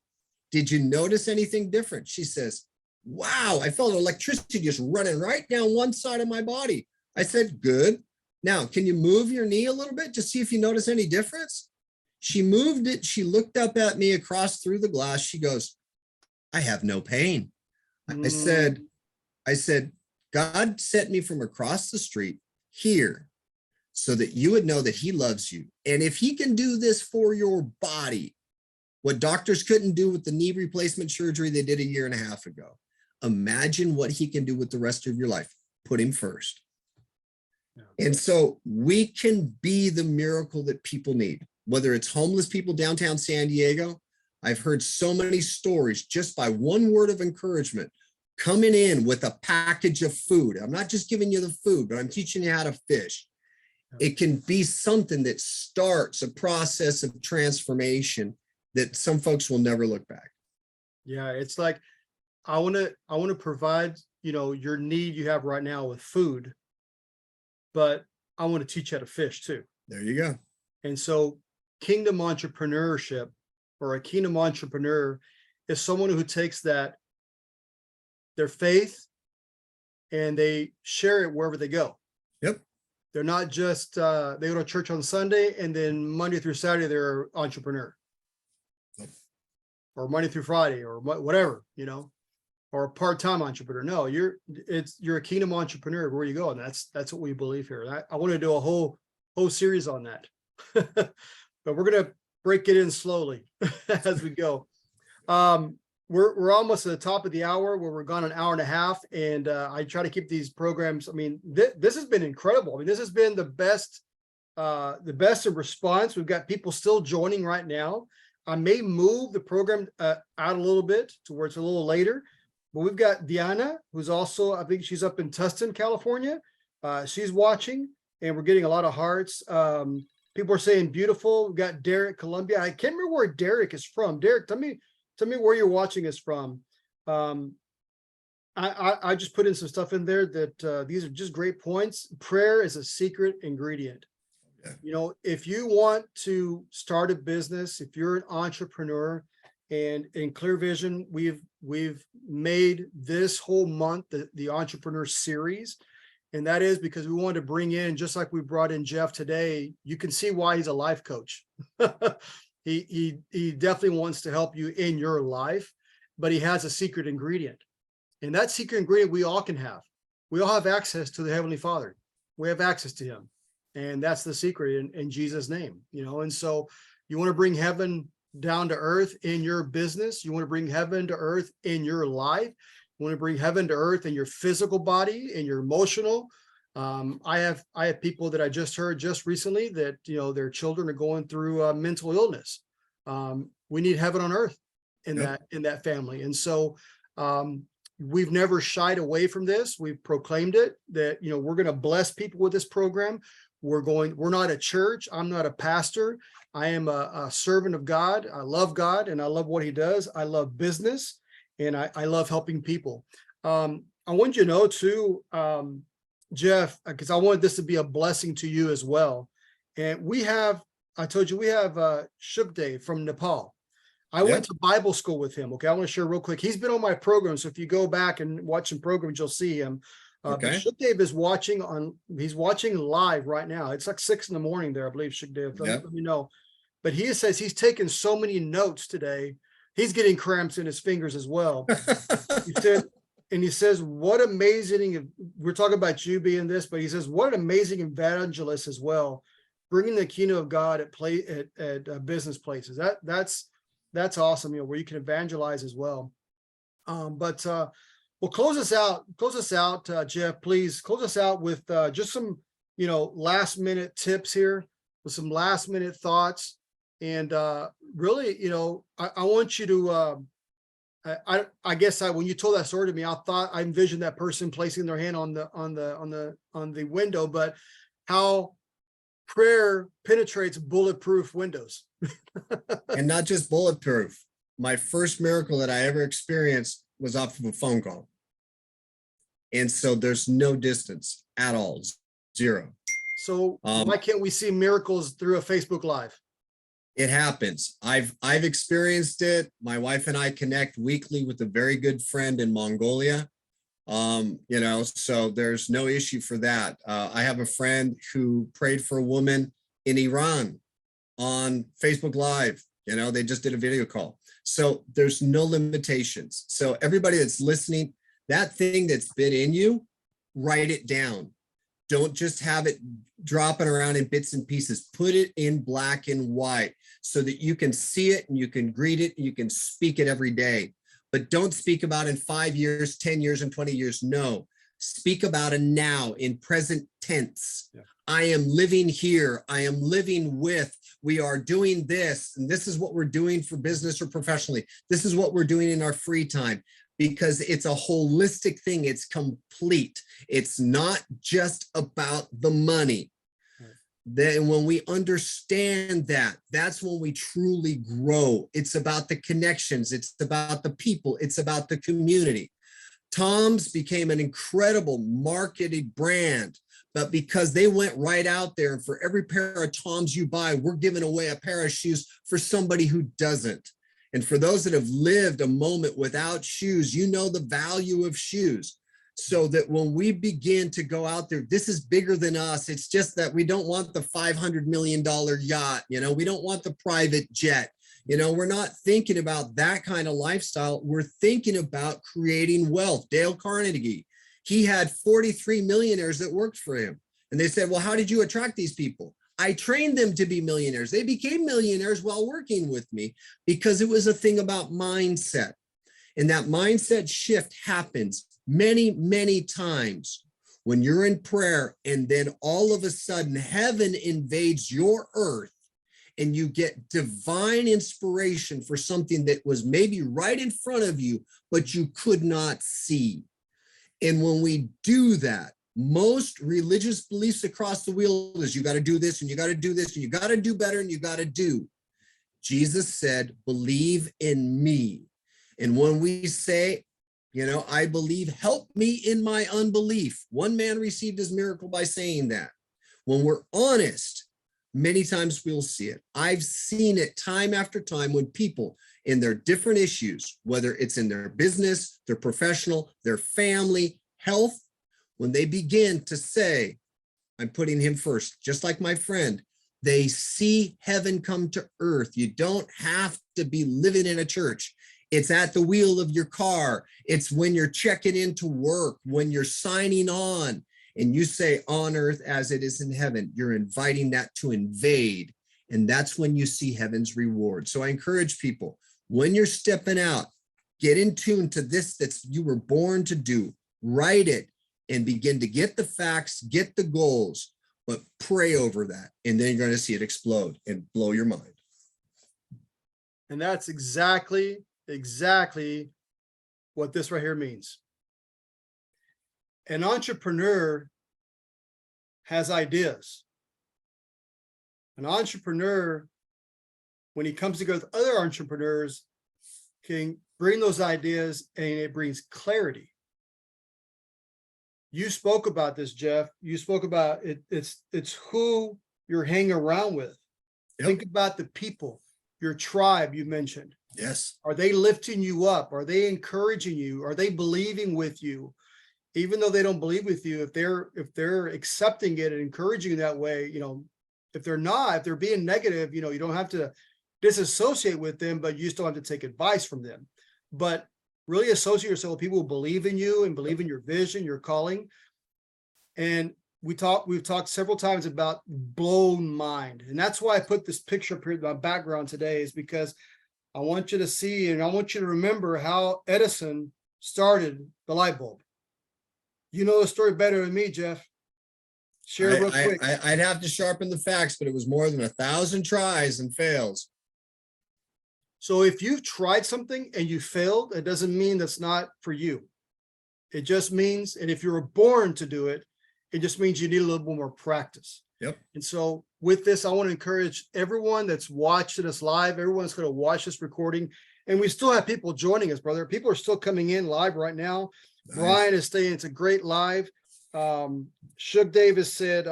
did you notice anything different? She says, wow, I felt electricity just running right down one side of my body. I said, good. Now, can you move your knee a little bit to see if you notice any difference? She moved it. She looked up at me across through the glass. She goes, I have no pain. I said, God sent me from across the street here so that you would know that he loves you. And if he can do this for your body, what doctors couldn't do with the knee replacement surgery they did a year and a half ago, imagine what he can do with the rest of your life. Put him first. And so we can be the miracle that people need, whether it's homeless people downtown San Diego. I've heard so many stories just by one word of encouragement, coming in with a package of food. I'm not just giving you the food, but I'm teaching you how to fish. It can be something that starts a process of transformation that some folks will never look back. Yeah, it's like, I want to provide, your need you have right now with food, but I want to teach you how to fish too. There you go. And so kingdom entrepreneurship, or a kingdom entrepreneur, is someone who takes their faith and they share it wherever they go. Yep. They're not just, they go to church on Sunday and then Monday through Saturday, they're an entrepreneur. Yep. Or Monday through Friday, or whatever, or a part-time entrepreneur. No, you're a kingdom entrepreneur where you go. And that's what we believe here. I want to do a whole series on that, but we're going to break it in slowly as we go. We're almost at the top of the hour, where we're gone an hour and a half. And I try to keep these programs. I mean, this has been incredible. I mean, this has been the best of response. We've got people still joining right now. I may move the program out a little bit to where it's a little later, but we've got Diana, who's also, I think she's up in Tustin, California. She's watching, and we're getting a lot of hearts. People are saying beautiful. We've got Derek, Columbia. I can't remember where Derek is from. Derek, tell me where you're watching us from. I just put in some stuff in there that these are just great points. Prayer is a secret ingredient. If you want to start a business, if you're an entrepreneur, and in Clear Vision, we've made this whole month the entrepreneur series. And that is because we wanted to bring in, just like we brought in Geoff today, you can see why he's a life coach. He definitely wants to help you in your life, but he has a secret ingredient. And that secret ingredient we all can have. We all have access to the Heavenly Father. We have access to him. And that's the secret in Jesus' name, And so you want to bring heaven down to earth in your business. You want to bring heaven to earth in your life. You want to bring heaven to earth in your physical body, in your emotional. I have people that I just heard just recently that, their children are going through mental illness. We need heaven on earth in that family. And so we've never shied away from this. We've proclaimed it that, we're going to bless people with this program. We're not a church. I'm not a pastor. I am a servant of God. I love God and I love what he does. I love business and I love helping people. I want you to know too, Geoff, because I want this to be a blessing to you as well. And I told you, we have Shubdev from Nepal. I went to Bible school with him. Okay. I want to share real quick. He's been on my program. So if you go back and watch some programs, you'll see him. But Shukdev is he's watching live right now. It's like 6 a.m. there, I believe, Shukdev. Let me know. But he says he's taken so many notes today. He's getting cramps in his fingers as well. He says, what amazing, we're talking about you being this, but he says, what an amazing evangelist as well, bringing the kingdom of God at business places. That's awesome, where you can evangelize as well. Well, close us out, Geoff, please close us out with just some, last minute tips here, with some last minute thoughts. And really, I want you to, I guess when you told that story to me, I envisioned that person placing their hand on the window, but how prayer penetrates bulletproof windows. And not just bulletproof. My first miracle that I ever experienced was off of a phone call. And so there's no distance at all, zero. So why can't we see miracles through a Facebook Live? It happens. I've experienced it. My wife and I connect weekly with a very good friend in Mongolia. So there's no issue for that. I have a friend who prayed for a woman in Iran on Facebook Live. They just did a video call. So there's no limitations. So everybody that's listening, that thing that's been in you, write it down. Don't just have it dropping around in bits and pieces. Put it in black and white so that you can see it and you can greet it and you can speak it every day. But don't speak about in 5 years, 10 years, and 20 years. No, speak about it now in present tense. Yeah. I am living here. I am living with, we are doing this, and this is what we're doing for business or professionally. This is what we're doing in our free time, because it's a holistic thing. It's complete. It's not just about the money. Then when we understand that, that's when we truly grow. It's about the connections. It's about the people. It's about the community. Tom's became an incredible marketed brand, but because they went right out there, and for every pair of Tom's you buy, we're giving away a pair of shoes for somebody who doesn't. And for those that have lived a moment without shoes, you know the value of shoes. So that when we begin to go out there, this is bigger than us. It's just that we don't want the $500 million yacht. We don't want the private jet. We're not thinking about that kind of lifestyle. We're thinking about creating wealth. Dale Carnegie, he had 43 millionaires that worked for him. And they said, well, how did you attract these people? I trained them to be millionaires. They became millionaires while working with me because it was a thing about mindset. And that mindset shift happens many, many times when you're in prayer, and then all of a sudden heaven invades your earth and you get divine inspiration for something that was maybe right in front of you, but you could not see. And when we do that, most religious beliefs across the wheel is you got to do this and you got to do this and you got to do better and you got to do. Jesus said, believe in me. And when we say, I believe, help me in my unbelief. One man received his miracle by saying that. When we're honest, many times we'll see it. I've seen it time after time when people in their different issues, whether it's in their business, their professional, their family, health, when they begin to say, I'm putting him first, just like my friend, they see heaven come to earth. You don't have to be living in a church. It's at the wheel of your car. It's when you're checking into work, when you're signing on, and you say on earth as it is in heaven. You're inviting that to invade. And that's when you see heaven's reward. So I encourage people, when you're stepping out, get in tune to this that you were born to do. Write it and begin to get the facts, get the goals, but pray over that. And then you're going to see it explode and blow your mind. And that's exactly what this right here means. An entrepreneur has ideas. An entrepreneur, when he comes together with other entrepreneurs, can bring those ideas and it brings clarity. You spoke about this, Geoff. You spoke about it. It's who you're hanging around with. Yep. Think about the people, your tribe you mentioned. Yes. Are they lifting you up? Are they encouraging you? Are they believing with you? Even though they don't believe with you, if they're accepting it and encouraging you that way, if they're being negative, you don't have to disassociate with them, but you still have to take advice from them. But really associate yourself with people who believe in you and believe in your vision, your calling. And we've talked several times about blown mind. And that's why I put this picture up here in my background today, is because I want you to see, and I want you to remember how Edison started the light bulb. You know the story better than me, Geoff. Share it real quick. I'd have to sharpen the facts, but it was more than 1,000 tries and fails. So if you've tried something and you failed, it doesn't mean that's not for you. It just means, and if you were born to do it, it just means you need a little bit more practice. Yep. And so with this, I want to encourage everyone that's watching us live, everyone's going to watch this recording. And we still have people joining us, brother. People are still coming in live right now. Brian is saying it's a great live. Shug Davis said,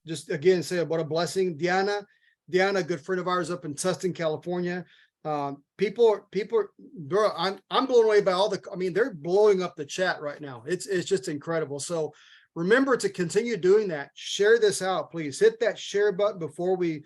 just again, said, what a blessing. Diana, a good friend of ours up in Tustin, California. People, bro, I'm blown away by they're blowing up the chat right now. It's just incredible. So remember to continue doing that. Share this out, please. Hit that share button before we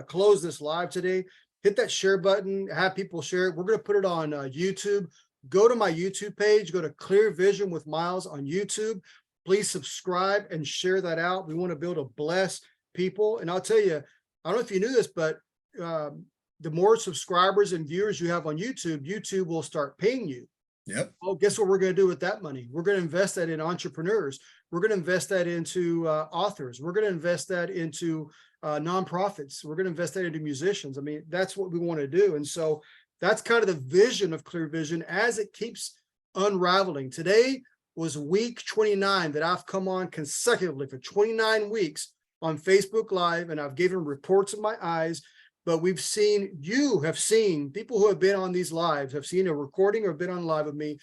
close this live today. Hit that share button, have people share it. We're going to put it on YouTube. Go to my YouTube page, go to Clear Vision with Miles on YouTube. Please subscribe and share that out. We want to be able to bless people. And I'll tell you, I don't know if you knew this, but the more subscribers and viewers you have on YouTube, YouTube will start paying you. Yep. Oh, guess what we're going to do with that money? We're going to invest that in entrepreneurs. We're going to invest that into authors. We're going to invest that into nonprofits. We're going to invest that into musicians. I mean, that's what we want to do. And so that's kind of the vision of Clear Vision as it keeps unraveling. Today was week 29 that I've come on consecutively for 29 weeks on Facebook Live, and I've given reports of my eyes. But you have seen, people who have been on these lives, have seen a recording or been on live with me,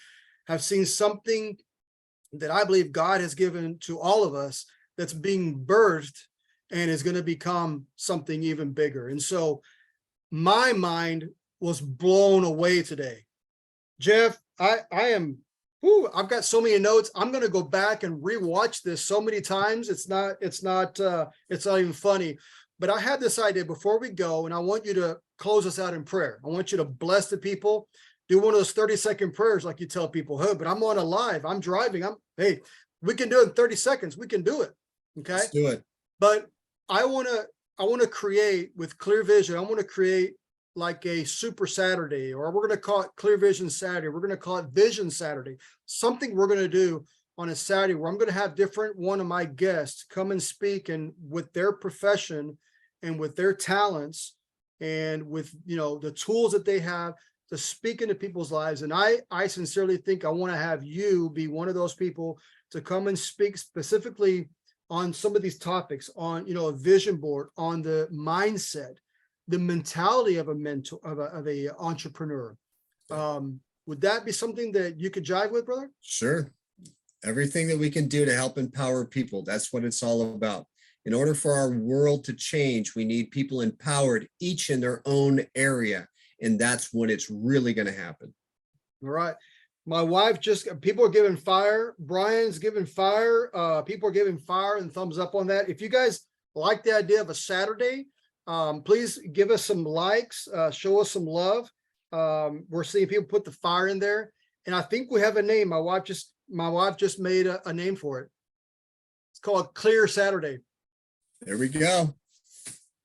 have seen something that I believe God has given to all of us that's being birthed and is going to become something even bigger. And so my mind was blown away today. Geoff, I've got so many notes. I'm going to go back and rewatch this so many times. It's not even funny. But I had this idea before we go, and I want you to close us out in prayer. I want you to bless the people. Do one of those 30-second prayers like you tell people, hey, but I'm on a live, I'm driving. Hey, we can do it in 30 seconds. We can do it. Okay. Let's do it. But I want to create with Clear Vision. I want to create like a Super Saturday, or we're going to call it Clear Vision Saturday. We're going to call it Vision Saturday. Something we're going to do on a Saturday where I'm going to have one of my guests come and speak, and with their profession and with their talents and with, the tools that they have to speak into people's lives. And I sincerely think I want to have you be one of those people to come and speak specifically on some of these topics, on, a vision board, on the mindset, the mentality of a entrepreneur. Would that be something that you could jive with, brother? Sure. Everything that we can do to help empower people. That's what it's all about. In order for our world to change, we need people empowered, each in their own area. And that's when it's really going to happen. All right. My wife people are giving fire. Brian's giving fire. People are giving fire and thumbs up on that. If you guys like the idea of a Saturday, please give us some likes, show us some love. We're seeing people put the fire in there. And I think we have a name. My wife just made a name for it. It's called Clear Saturday. There we go.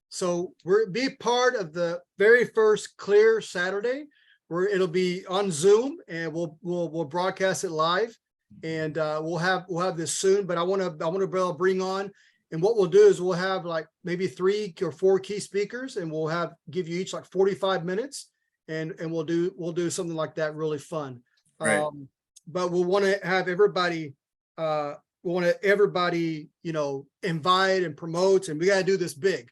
So be part of the very first Clear Saturday, where it'll be on Zoom, and we'll broadcast it live, and we'll have this soon. But I want to bring on, and what we'll do is we'll have like maybe 3 or 4 key speakers, and we'll give you each like 45 minutes, and we'll do something like that, really fun. Right. But we'll want to have everybody. We want to everybody, invite and promote, and we got to do this big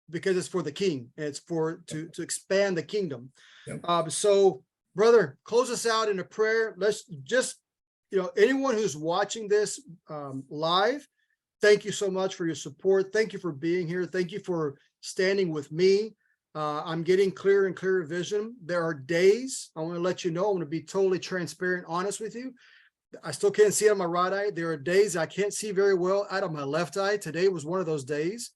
because it's for the King. And it's to expand the kingdom. Yep. So, brother, close us out in a prayer. Let's just, anyone who's watching this live, thank you so much for your support. Thank you for being here. Thank you for standing with me. I'm getting clearer and clearer vision. There are days, I want to let you know, I want to be totally transparent, honest with you. I still can't see out of my right eye. There are days I can't see very well out of my left eye. Today was one of those days.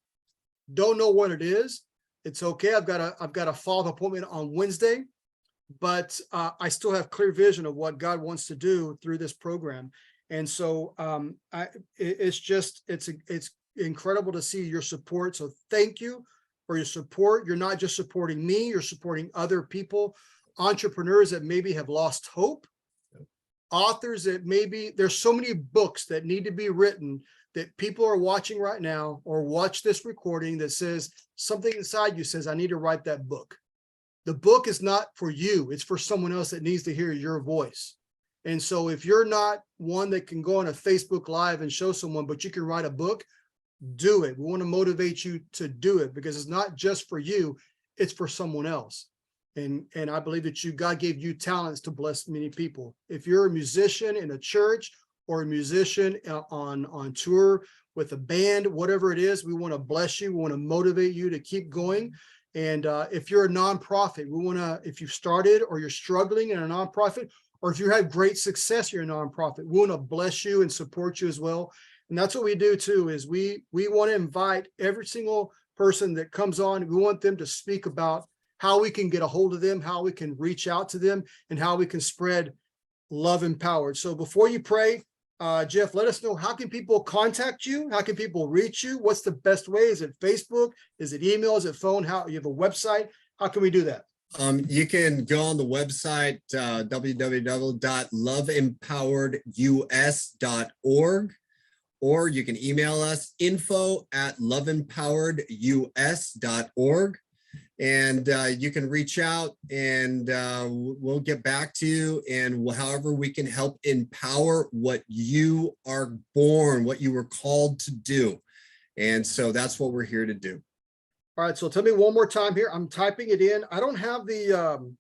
Don't know what it is. It's okay. I've got a follow-up appointment on Wednesday, but I still have clear vision of what God wants to do through this program. And so it's incredible to see your support. So thank you for your support. You're not just supporting me, you're supporting other people, entrepreneurs that maybe have lost hope. Authors that there's so many books that need to be written that people are watching right now, or watch this recording, that says something inside you says, I need to write that book. The book is not for you. It's for someone else that needs to hear your voice. And so if you're not one that can go on a Facebook Live and show someone, but you can write a book, do it. We want to motivate you to do it, because it's not just for you, it's for someone else. And I believe that God gave you talents to bless many people. If you're a musician in a church or a musician on tour with a band, whatever it is, we want to bless you. We want to motivate you to keep going. And if you're a nonprofit, we want to, if you've started or you're struggling in a nonprofit, or if you have great success in your nonprofit, we want to bless you and support you as well. And that's what we do too, is we want to invite every single person that comes on. We want them to speak about how we can get a hold of them, how we can reach out to them, and how we can spread Love Empowered. So before you pray, Geoff, let us know, how can people contact you? How can people reach you? What's the best way? Is it Facebook? Is it email? Is it phone? How, you have a website? How can we do that? You can go on the website, www.loveempoweredus.org, or you can email us info@loveempoweredus.org. And you can reach out and we'll get back to you, and however we can help empower what you are born, what you were called to do. And so that's what we're here to do. All right, so tell me one more time here. I'm typing it in. I don't have the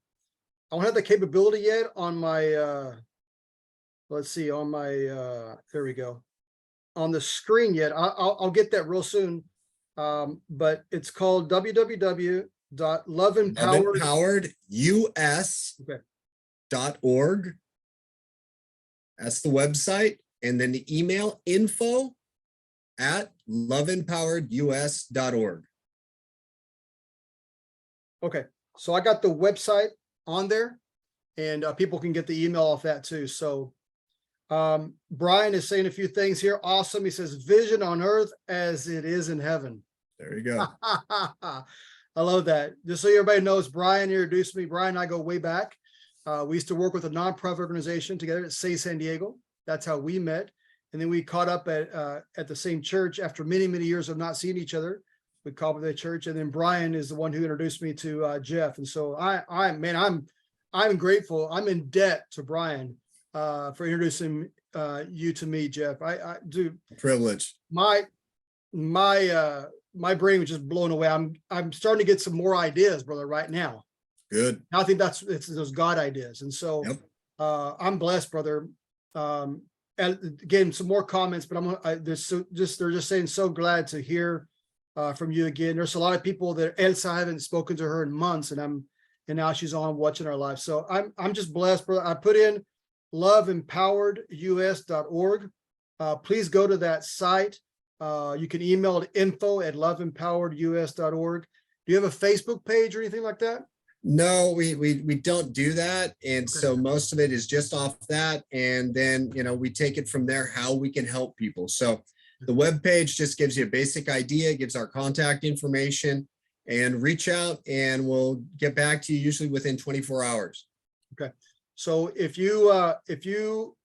capability yet on my let's see, on my there we go, on the screen yet. I'll get that real soon. But it's called loveempoweredus.org. That's the website. And then the email info@loveempoweredus.org. Okay, so I got the website on there, and people can get the email off that too. So Brian is saying a few things here. Awesome. He says, vision on earth as it is in heaven. There you go. I love that. Just so everybody knows, Brian introduced me. Brian and I go way back. We used to work with a nonprofit organization together at Say San Diego. That's how we met. And then we caught up at the same church after many, many years of not seeing each other. We called up the church, and then Brian is the one who introduced me to Geoff. And so I'm grateful. I'm in debt to Brian for introducing you to me, Geoff. I do. Privilege. My brain was just blown away. I'm starting to get some more ideas, brother, right now. Good. I think it's those God ideas. And so Yep. I'm blessed, brother. And again, some more comments, but they're just saying, so glad to hear from you again. There's a lot of people that Elsa, I haven't spoken to her in months, and now she's on watching our live. So I'm just blessed, brother. I put in loveempoweredus.org. Please go to that site. You can email it info@loveempoweredus.org. Do you have a Facebook page or anything like that? No, we don't do that. And so most of it is just off that. And then, we take it from there, how we can help people. So the webpage just gives you a basic idea, gives our contact information, and reach out and we'll get back to you usually within 24 hours. Okay. So if you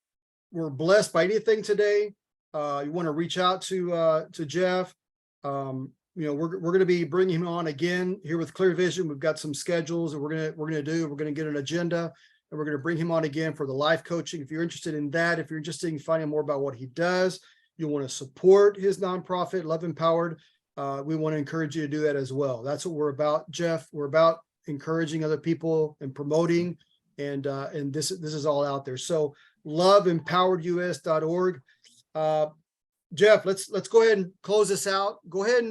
were blessed by anything today, you want to reach out to Geoff, we're going to be bringing him on again here with Clear Vision. We've got some schedules that we're going to get an agenda, and we're going to bring him on again for the life coaching. If you're interested in that, if you're interested in finding more about what he does, you want to support his nonprofit, Love Empowered, we want to encourage you to do that as well. That's what we're about, Geoff. We're about encouraging other people and promoting, and this is all out there. So loveempoweredus.org. Geoff, let's go ahead and close this out. Go ahead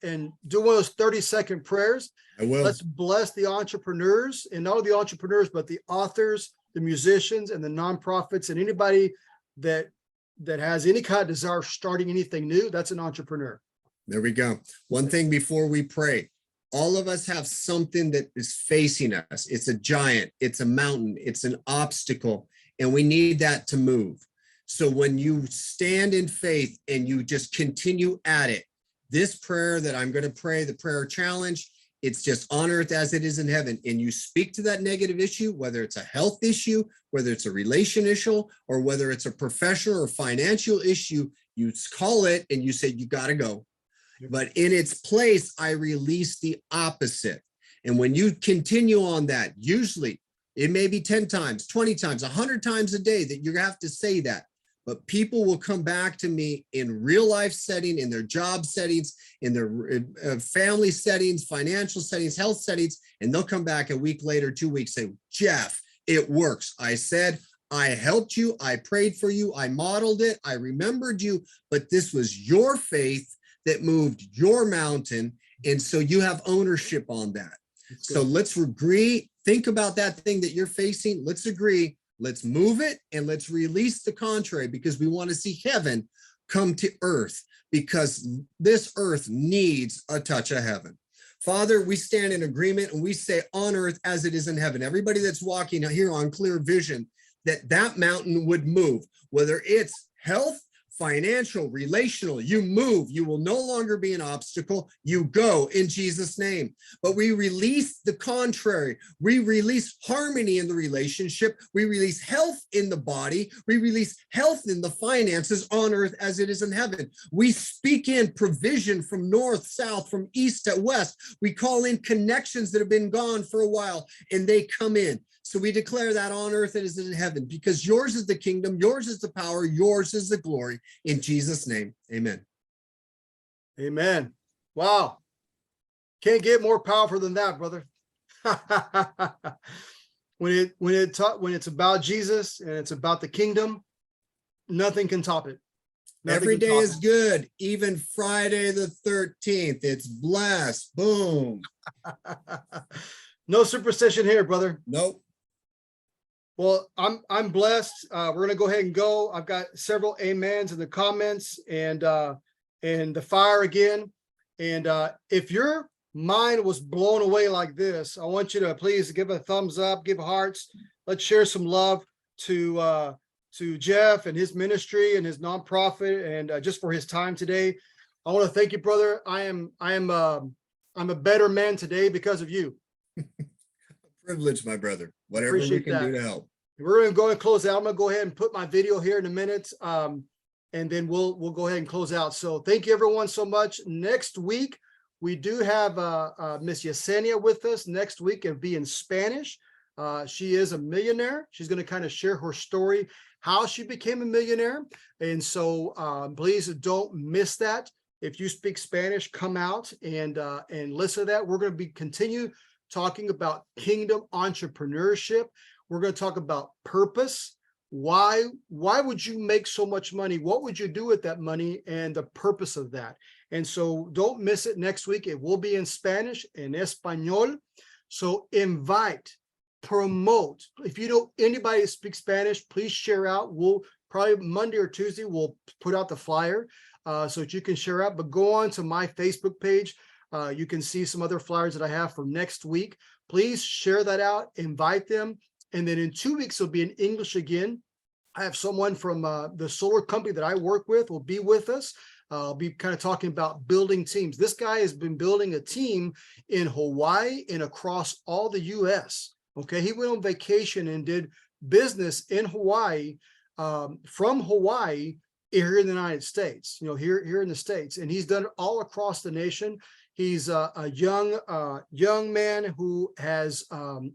and do one of those 30-second prayers. I will. Let's bless the entrepreneurs, and not only the entrepreneurs, but the authors, the musicians, and the nonprofits, and anybody that has any kind of desire of starting anything new. That's an entrepreneur. There we go. One thing before we pray, all of us have something that is facing us. It's a giant, it's a mountain, it's an obstacle, and we need that to move. So when you stand in faith and you just continue at it, this prayer that I'm going to pray, the prayer challenge, it's just on earth as it is in heaven. And you speak to that negative issue, whether it's a health issue, whether it's a relation issue, or whether it's a professional or financial issue, you call it and you say, you got to go. But in its place, I release the opposite. And when you continue on that, usually it may be 10 times, 20 times, 100 times a day that you have to say that. but people will come back to me in real life setting, in their job settings, in their family settings, financial settings, health settings, and they'll come back a week later, 2 weeks, say, Geoff, it works. I said, I helped you, I prayed for you, I modeled it, I remembered you, but this was your faith that moved your mountain. And so you have ownership on that. So let's agree, think about that thing that you're facing. Let's agree, let's move it, and let's release the contrary, because we want to see heaven come to earth, because this earth needs a touch of heaven. Father, we stand in agreement and we say on earth as it is in heaven. Everybody that's walking here on clear vision, that mountain would move, whether it's health, financial, relational, you move, you will no longer be an obstacle. You go in Jesus' name. But we release the contrary. We release harmony in the relationship. We release health in the body. We release health in the finances on earth as it is in heaven. We speak in provision from north, south, from east to west. We call in connections that have been gone for a while, and they come in. So we declare that on earth as it is in heaven, because yours is the kingdom, yours is the power, yours is the glory. In Jesus' name, amen. Amen. Wow. Can't get more powerful than that, brother. when it's about Jesus and it's about the kingdom, nothing can top it. Every day is good, even Friday the 13th. It's blessed. Boom. No superstition here, brother. Nope. Well, I'm blessed. We're gonna go ahead and go. I've got several amens in the comments, and the fire again. And if your mind was blown away like this, I want you to please give a thumbs up, give hearts. Let's share some love to Geoff and his ministry and his nonprofit, and just for his time today. I want to thank you, brother. I'm a better man today because of you. Privilege, my brother. Whatever we Appreciate can that. do to help. We're going to go and close out. I'm going to go ahead and put my video here in a minute, and then we'll go ahead and close out. So thank you everyone so much. Next week, we do have Miss Yesenia with us next week, and be in Spanish. She is a millionaire. She's going to kind of share her story, how she became a millionaire. And so please don't miss that. If you speak Spanish, come out and listen to that. We're going to continue talking about kingdom entrepreneurship. We're going to talk about purpose. Why would you make so much money? What would you do with that money, and the purpose of that? And so don't miss it next week. It will be in Spanish, in Espanol. So invite, promote. If you know anybody that speaks Spanish, please share out. We'll probably Monday or Tuesday, we'll put out the flyer so that you can share out. But go on to my Facebook page. You can see some other flyers that I have for next week. Please share that out, invite them. And then in 2 weeks, it'll be in English again. I have someone from the solar company that I work with will be with us. I'll be kind of talking about building teams. This guy has been building a team in Hawaii and across all the US. Okay, he went on vacation and did business in Hawaii, from Hawaii here in the United States, here in the States. And he's done it all across the nation. He's a young man who has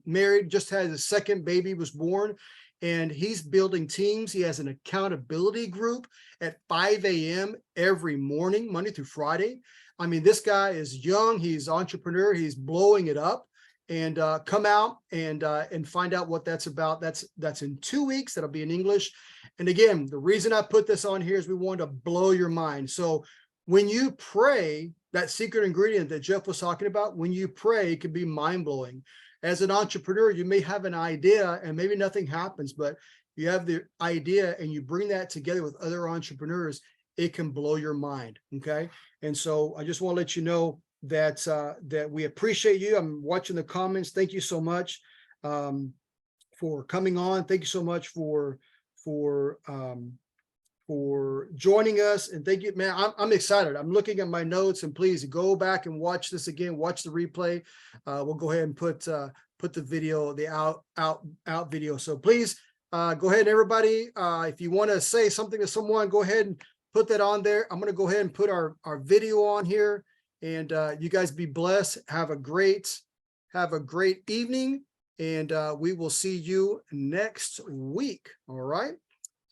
married, just had his second baby was born, and he's building teams. He has an accountability group at 5 a.m. every morning, Monday through Friday. I mean, this guy is young. He's an entrepreneur. He's blowing it up. And come out and find out what that's about. That's in 2 weeks. That'll be in English. And again, the reason I put this on here is we want to blow your mind. So when you pray, that secret ingredient that Geoff was talking about, when you pray, it can be mind-blowing. As an entrepreneur, you may have an idea and maybe nothing happens, but you have the idea and you bring that together with other entrepreneurs, it can blow your mind. Okay. And so I just want to let you know that that we appreciate you. I'm watching the comments. Thank you so much for coming on. Thank you so much for joining us, and thank you, man. I'm excited. I'm looking at my notes, and please go back and watch this again. Watch the replay. We'll go ahead and put the video, the out video. So please go ahead, everybody. If you want to say something to someone, go ahead and put that on there. I'm going to go ahead and put our video on here, and you guys be blessed. Have a great evening, and we will see you next week. All right.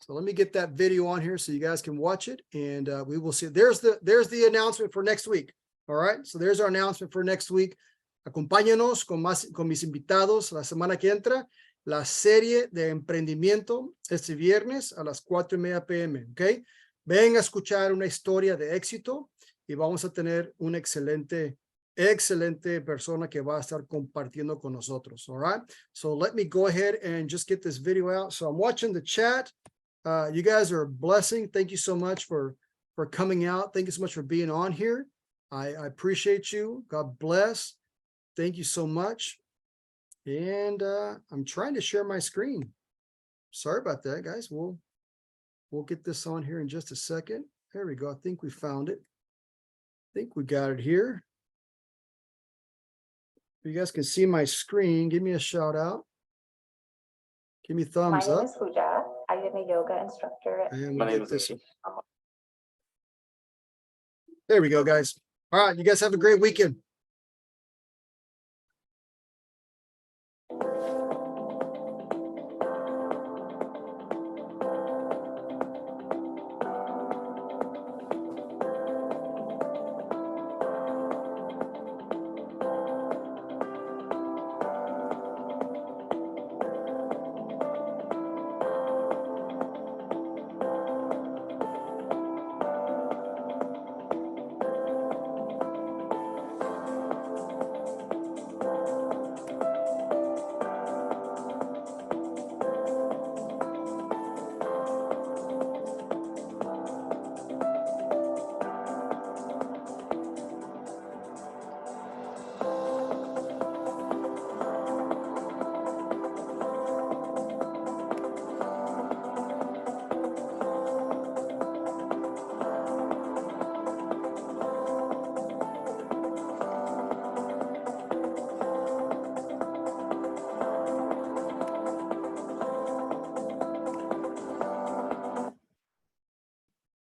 So let me get that video on here so you guys can watch it, and we will see. There's the announcement for next week. All right. So there's our announcement for next week. Acompáñanos con mis invitados la semana que entra, la serie de emprendimiento este viernes a las 4:30 p.m. ¿Ok? Ven a escuchar una historia de éxito y vamos a tener una excelente persona que va a estar compartiendo con nosotros. All right. So let me go ahead and just get this video out. So I'm watching the chat. You guys are a blessing. Thank you so much for coming out. Thank you so much for being on here. I appreciate you. God bless. Thank you so much. And I'm trying to share my screen. Sorry about that, guys. We'll get this on here in just a second. There we go. I think we found it. I think we got it here. If you guys can see my screen, give me a shout out. Give me My thumbs name up. is Pooja. I am a yoga instructor. And My we'll name get is this. Amy. There we go, guys. All right, you guys have a great weekend.